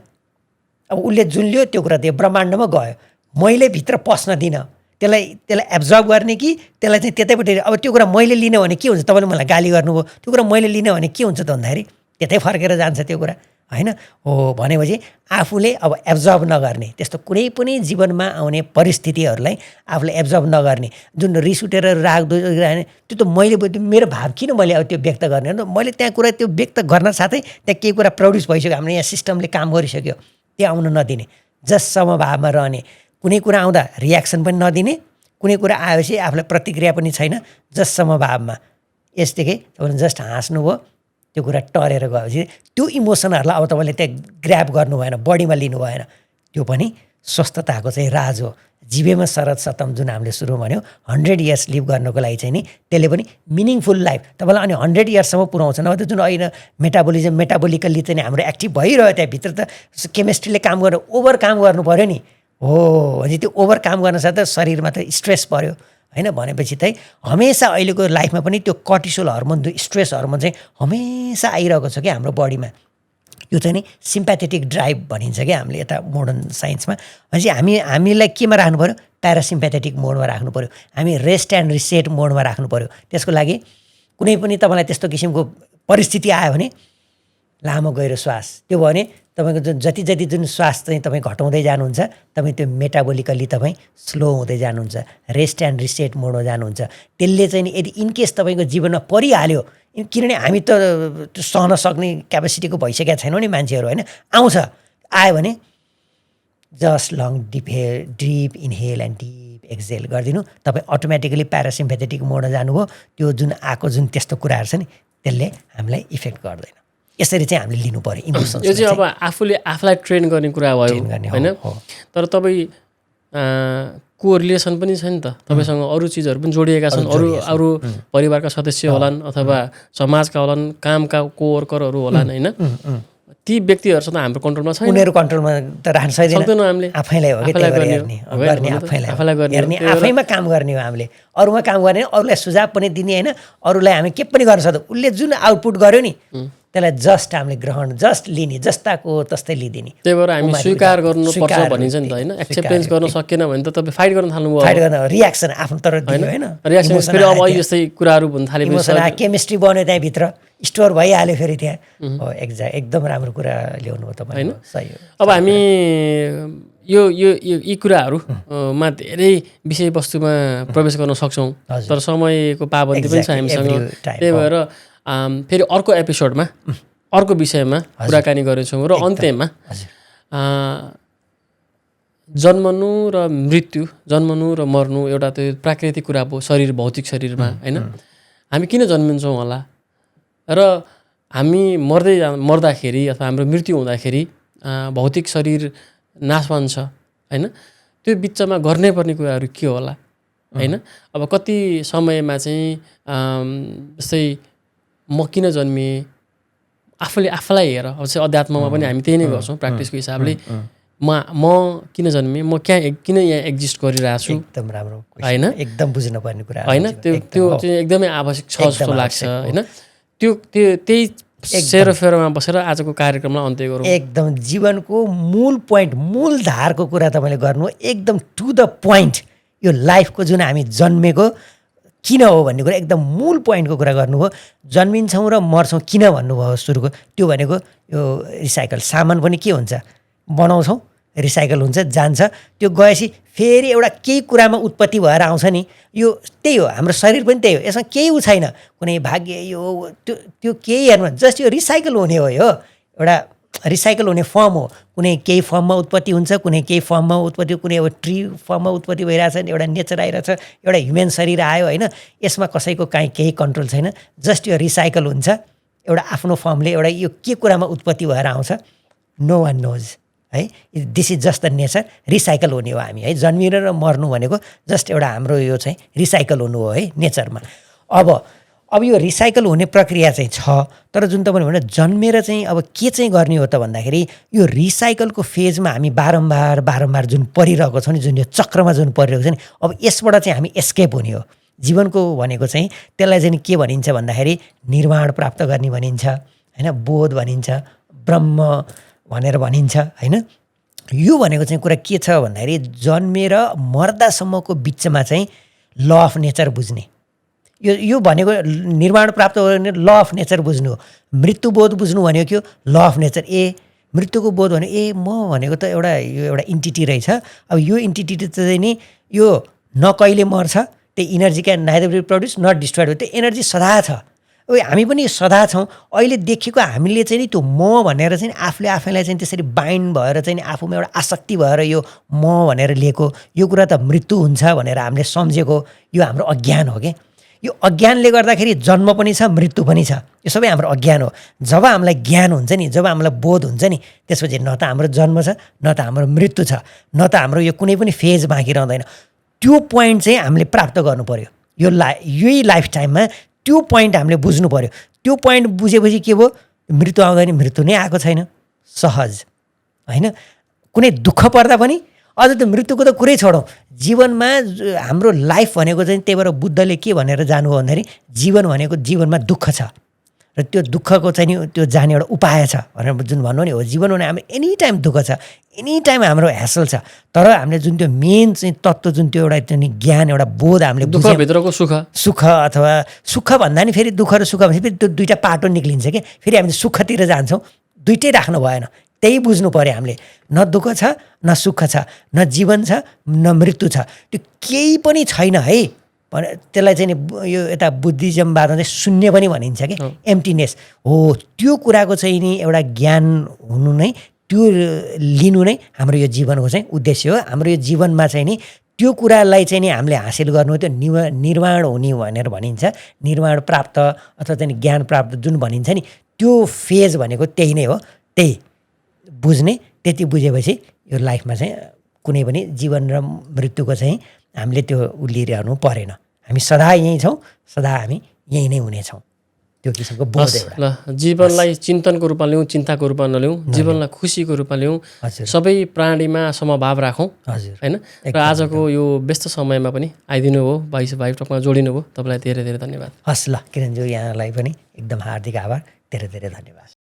अब उसले जुन लियो त्यो कुरा त्यो ब्रह्माण्डमा गयो, मैले भित्र पस्न दिनँ, त्यसलाई एब्जर्भ गर्ने कि त्यसलाई चाहिँ त्यतैपट्टि। अब त्यो कुरा मैले लिने भने के हुन्छ, तपाईँले मलाई गाली गर्नुभयो, त्यो कुरा मैले लिने भने के हुन्छ त भन्दाखेरि त्यतै फर्केर जान्छ त्यो कुरा होइन हो। भनेपछि आफूले अब एब्जर्भ नगर्ने, त्यस्तो कुनै पनि जीवनमा आउने परिस्थितिहरूलाई आफूले एब्जर्भ नगर्ने। जुन रिस उठेर राग त्यो त मैले मेरो भाव किन मैले अब त्यो व्यक्त गर्ने, मैले त्यहाँ कुरा त्यो व्यक्त गर्न साथै त्यहाँ केही कुरा प्रड्युस भइसक्यो, हाम्रो यहाँ सिस्टमले काम गरिसक्यो, त्यो आउन नदिने, जस समभावमा रहने। कुनै कुरा आउँदा रियाक्सन पनि नदिने, कुनै कुरा आएपछि आफूलाई प्रतिक्रिया पनि छैन, जस समभावमा। यसदेखि तपाईँले जस्ट हाँस्नुभयो, त्यो कुरा टरेर गएपछि त्यो इमोसनहरूलाई अब तपाईँले त्यहाँ ग्र्याब गर्नु भएन, बडीमा लिनु भएन। त्यो पनि स्वस्थताको चाहिँ राज हो। जीवेमा शरद शतम जुन हामीले सुरु भन्यो, 100 इयर्स लिभ गर्नको लागि चाहिँ नि त्यसले पनि मिनिङफुल लाइफ तपाईँलाई अनि 100 इयर्ससम्म पुऱ्याउँछ। नभए त जुन अहिले मेटाबोलिकल्ली चाहिँ हाम्रो एक्टिभ भइरह्यो, त्यहाँभित्र त केमिस्ट्रीले काम गर्नु, ओभर काम गर्नु पऱ्यो नि हो। भने त्यो ओभर काम गर्न साथ शरीरमा त स्ट्रेस पऱ्यो होइन। भनेपछि चाहिँ हमेसा अहिलेको लाइफमा पनि त्यो कर्टिसोल हर्मोन, स्ट्रेस हर्मोन चाहिँ हमेसा आइरहेको छ क्या हाम्रो बडीमा। यो चाहिँ नि सिम्प्याथेटिक ड्राइभ भनिन्छ क्या हामीले यता मोडर्न साइन्समा। भनेपछि हामीलाई केमा राख्नु पऱ्यो, प्यारासिम्प्याथेटिक मोडमा राख्नु पऱ्यो, हामी रेस्ट एन्ड रिसेट मोडमा राख्नु पऱ्यो। त्यसको लागि कुनै पनि तपाईँलाई त्यस्तो किसिमको परिस्थिति आयो भने लामो गहिरो श्वास, त्यो भयो भने तपाईँको जति जुन श्वास चाहिँ तपाईँ घटाउँदै जानुहुन्छ, तपाईँ त्यो मेटाबोलिकल्ली तपाईँ स्लो हुँदै जानुहुन्छ, रेस्ट एन्ड रिसेट मोडमा जानुहुन्छ। त्यसले चाहिँ नि यदि इनकेस तपाईँको जीवनमा परिहाल्यो, किनभने हामी त सहन सक्ने क्यापेसिटीको भइसकेका छैनौँ नि मान्छेहरू होइन। आयो भने just long deep inhale and deep exhale गरिदिनु, तपाईँ अटोमेटिकली प्यारासिम्प्याथेटिक मोडमा जानुभयो। त्यो जुन आएको जुन त्यस्तो कुराहरू छ नि, त्यसले हामीलाई इफेक्ट गर्दैन। यसरी चाहिँ हामीले लिनु पऱ्यो इमोसन्स। यो चाहिँ अब आफूलाई ट्रेन गर्ने कुरा भयो होइन। तर तपाईँ को रिलेसन पनि छ नि त, तपाईँसँग अरू चिजहरू पनि जोडिएका छन्, अरू परिवारका सदस्य होलान् अथवा समाजका होलान्, कामका कोवर्करहरू होलान् होइन। ती व्यक्तिहरूसँग हाम्रो कन्ट्रोलमा छैन, उनीहरू कन्ट्रोलमा त राख्न सक्दैनौँ हामीले। आफैलाई हो कि आफैमा काम गर्ने हो हामीले, अरूमा काम गर्ने, अरूलाई सुझाव पनि दिने होइन, अरूलाई हामी के पनि गर्न सक्दैनौँ। उसले जुन आउटपुट गर्यो नि त्यसलाई जस्ट हामीले ग्रहण, जस्ट लिने, जस्ताको तस्तै लिदिने। त्यही भएर हामी स्वीकार गर्नुपर्छ भनिन्छ नि त होइन। एक्सेप्टेन्स गर्न सकेन भने त तपाईँ फाइट गर्न थाल्नुभयो, फाइट गर्न रियाक्सन आफ्नो तरफ होइन। रियाक्सन फेरि अब यस्तै कुराहरू भन्न थालेपछि केमिस्ट्री बन्यो त्यहाँभित्र, स्टोर भइहाल्यो फेरि त्यहाँ हो। एकदम राम्रो कुरा ल्याउनु हो तपाईँ होइन, सही हो। अब हामी यी कुराहरूमा धेरै विषयवस्तुमा प्रवेश गर्न सक्छौँ, तर समयको पाबन्दी पनि छ हामीसँग। त्यही भएर फेरि अर्को एपिसोडमा अर्को विषयमा कुराकानी गर्नेछौँ। र अन्त्यमा जन्मनु र मृत्यु, जन्मनु र मर्नु एउटा त्यो प्राकृतिक कुरा भयो शरीर, भौतिक शरीरमा होइन। हामी किन जन्मिन्छौँ होला र हामी मर्दाखेरि अथवा हाम्रो मृत्यु हुँदाखेरि भौतिक शरीर नाशवान छ होइन। त्यो बिचमा गर्नै पर्ने कुराहरू के होला होइन। अब कति समयमा चाहिँ जस्तै म किन जन्मिएँ, आफूलाई हेर। अब चाहिँ अध्यात्ममा पनि हामी त्यही नै गर्छौँ प्र्याक्टिसको हिसाबले। म किन जन्मेँ, म किन यहाँ एक्जिस्ट गरिरहेको छु, एकदम राम्रो होइन, एकदम बुझ्नुपर्ने कुरा होइन। त्यो चाहिँ एकदमै आवश्यक छ जस्तो लाग्छ होइन। त्यही सेरोफेरोमा बसेर आजको कार्यक्रमलाई अन्त्य गरौँ। एकदम जीवनको मूल पोइन्ट, मूल धारको कुरा तपाईँले गर्नु, एकदम टु द पोइन्ट। यो लाइफको जुन हामी जन्मेको किन हो भन्ने कुरा एकदम मूल पोइन्टको कुरा गर्नुभयो। जन्मिन्छौँ र मर्छौँ किन भन्नुभयो सुरुको, त्यो भनेको यो रिसाइकल। सामान पनि के हुन्छ, बनाउँछौँ, रिसाइकल हुन्छ, जान्छ, त्यो गएपछि फेरि एउटा केही कुरामा उत्पत्ति भएर आउँछ नि। यो त्यही हो, हाम्रो शरीर पनि त्यही हो, यसमा केही छैन, कुनै भाग्य यो त्यो केही हेर्नु, जस्ट यो रिसाइकल हुने हो। यो एउटा रिसाइकल हुने फर्म हो। कुनै केही फर्ममा उत्पत्ति हुन्छ, कुनै केही फर्ममा उत्पत्ति, कुनै अब ट्री फर्ममा उत्पत्ति भइरहेछ, एउटा नेचर आइरहेछ, एउटा ह्युमन शरीर आयो होइन। यसमा कसैको केही कन्ट्रोल छैन, जस्ट यो रिसाइकल हुन्छ एउटा आफ्नो फर्मले। एउटा यो के कुरामा उत्पत्ति भएर आउँछ, नो वान नोज है this is just the nature recycle हुने हो हामी है जन्मिएर र मर्नु भनेको जस्ट एउटा हाम्रो यो चाहिँ रिसाइकल हुनु हो है नेचरमा अब यो रिसाइकल हुने प्रक्रिया चाहिँ छ तर जुन तपाईँले भने जन्मेर चाहिँ अब के चाहिँ गर्ने हो त भन्दाखेरि यो रिसाइकलको फेजमा हामी बारम्बार जुन परिरहेको छौँ नि जुन यो चक्रमा जुन परिरहेको छ नि अब यसबाट चाहिँ हामी एस्केप हुने हो जीवनको भनेको चाहिँ त्यसलाई चाहिँ के भनिन्छ भन्दाखेरि निर्वाण प्राप्त गर्ने भनिन्छ होइन बोध भनिन्छ ब्रह्म भनेर भनिन्छ होइन यो भनेको चाहिँ कुरा के छ भन्दाखेरि जन्मेर मर्दासम्मको बिचमा चाहिँ ल अफ नेचर बुझ्ने यो भनेको निर्वाण प्राप्त गर्ने ल अफ नेचर बुझ्नु हो मृत्युबोध बुझ्नु भनेको के हो ल अफ नेचर मृत्युको बोध भने म भनेको त एउटा इन्टिटी रहेछ अब यो इन्टिटी चाहिँ नि यो न कहिले मर्छ त्यो energy can neither be produced not destroyed त्यो एनर्जी सदा छ अब हामी पनि सदा छौँ अहिले देखेको हामीले चाहिँ नि त्यो म भनेर चाहिँ आफूले आफैलाई चाहिँ त्यसरी बाइन्ड भएर चाहिँ नि आफूमा एउटा आसक्ति भएर यो म भनेर लिएको यो कुरा त मृत्यु हुन्छ भनेर हामीले सम्झेको यो हाम्रो अज्ञान हो कि यो अज्ञानले गर्दाखेरि जन्म पनि छ मृत्यु पनि छ यो सबै हाम्रो अज्ञान हो जब हामीलाई ज्ञान हुन्छ नि जब हामीलाई बोध हुन्छ नि त्यसपछि न त हाम्रो जन्म छ न त हाम्रो मृत्यु छ न त हाम्रो यो कुनै पनि फेज बाँकी रहँदैन त्यो पोइन्ट चाहिँ हामीले प्राप्त गर्नु पर्यो यही लाइफ टाइममा त्यो पोइन्ट हामीले बुझ्नु पर्यो त्यो पोइन्ट बुझेपछि के भयो मृत्यु आउँदैन मृत्यु नै आएको छैन सहज होइन कुनै दुःख पर्दा पनि अझ त मृत्युको त कुरै छोडौँ जीवनमा हाम्रो लाइफ भनेको चाहिँ त्यही भएर बुद्धले के भनेर जानु हो भन्दाखेरि जीवन भनेको जीवनमा दुःख छ र त्यो दुःखको चाहिँ नि त्यो जाने एउटा उपाय छ भनेर जुन भन्नु नि हो जीवन भने हाम्रो एनी टाइम दुःख छ एनी टाइम हाम्रो ह्यासल छ तर हामीले जुन त्यो मेन चाहिँ तत्त्व जुन त्यो एउटा त्यो नि ज्ञान एउटा बोध हामीले दुःखभित्रको सुख अथवा सुख भन्दा नि फेरि दुःख र सुख भनेपछि फेरि त्यो दुईवटा पाटो निक्लिन्छ कि फेरि हामीले सुखतिर जान्छौँ दुइटै राख्नु भएन त्यही बुझ्नु पऱ्यो हामीले न दुःख छ न सुख छ न जीवन छ न मृत्यु छ त्यो केही पनि छैन है त्यसलाई चाहिँ नि यो यता बुद्धिज्मवादमा चाहिँ शून्य पनि भनिन्छ कि एम्प्टिनेस हो त्यो कुराको चाहिँ नि एउटा ज्ञान हुनु नै त्यो लिनु नै हाम्रो यो जीवनको चाहिँ उद्देश्य हो हाम्रो यो जीवनमा चाहिँ नि त्यो कुरालाई चाहिँ नि हामीले हासिल गर्नु त्यो निर्वाण हुने भनेर भनिन्छ निर्वाण प्राप्त अथवा चाहिँ ज्ञान प्राप्त जुन भनिन्छ नि त्यो फेज भनेको त्यही नै हो त्यही बुझ्ने त्यति बुझेपछि यो लाइफमा चाहिँ कुनै पनि जीवन र मृत्युको चाहिँ हामीले त्यो लिइरहनु परेन हामी सदा यहीँ छौँ सदा हामी यहीँ नै हुनेछौँ त्यो किसिमको बोध एउटा ल जीवनलाई चिन्तनको रूपमा लिउँ चिन्ताको रूपमा नलिउँ जीवनलाई खुसीको रूपमा लिउँ सबै प्राणीमा समभाव राखौँ होइन र आजको यो व्यस्त समयमा पनि आइदिनु हो भाइ टकमा जोडिनु भयो तपाईँलाई धेरै धेरै धन्यवाद हस् ल किरणज्यू यहाँलाई पनि एकदम हार्दिक आभार धेरै धेरै धन्यवाद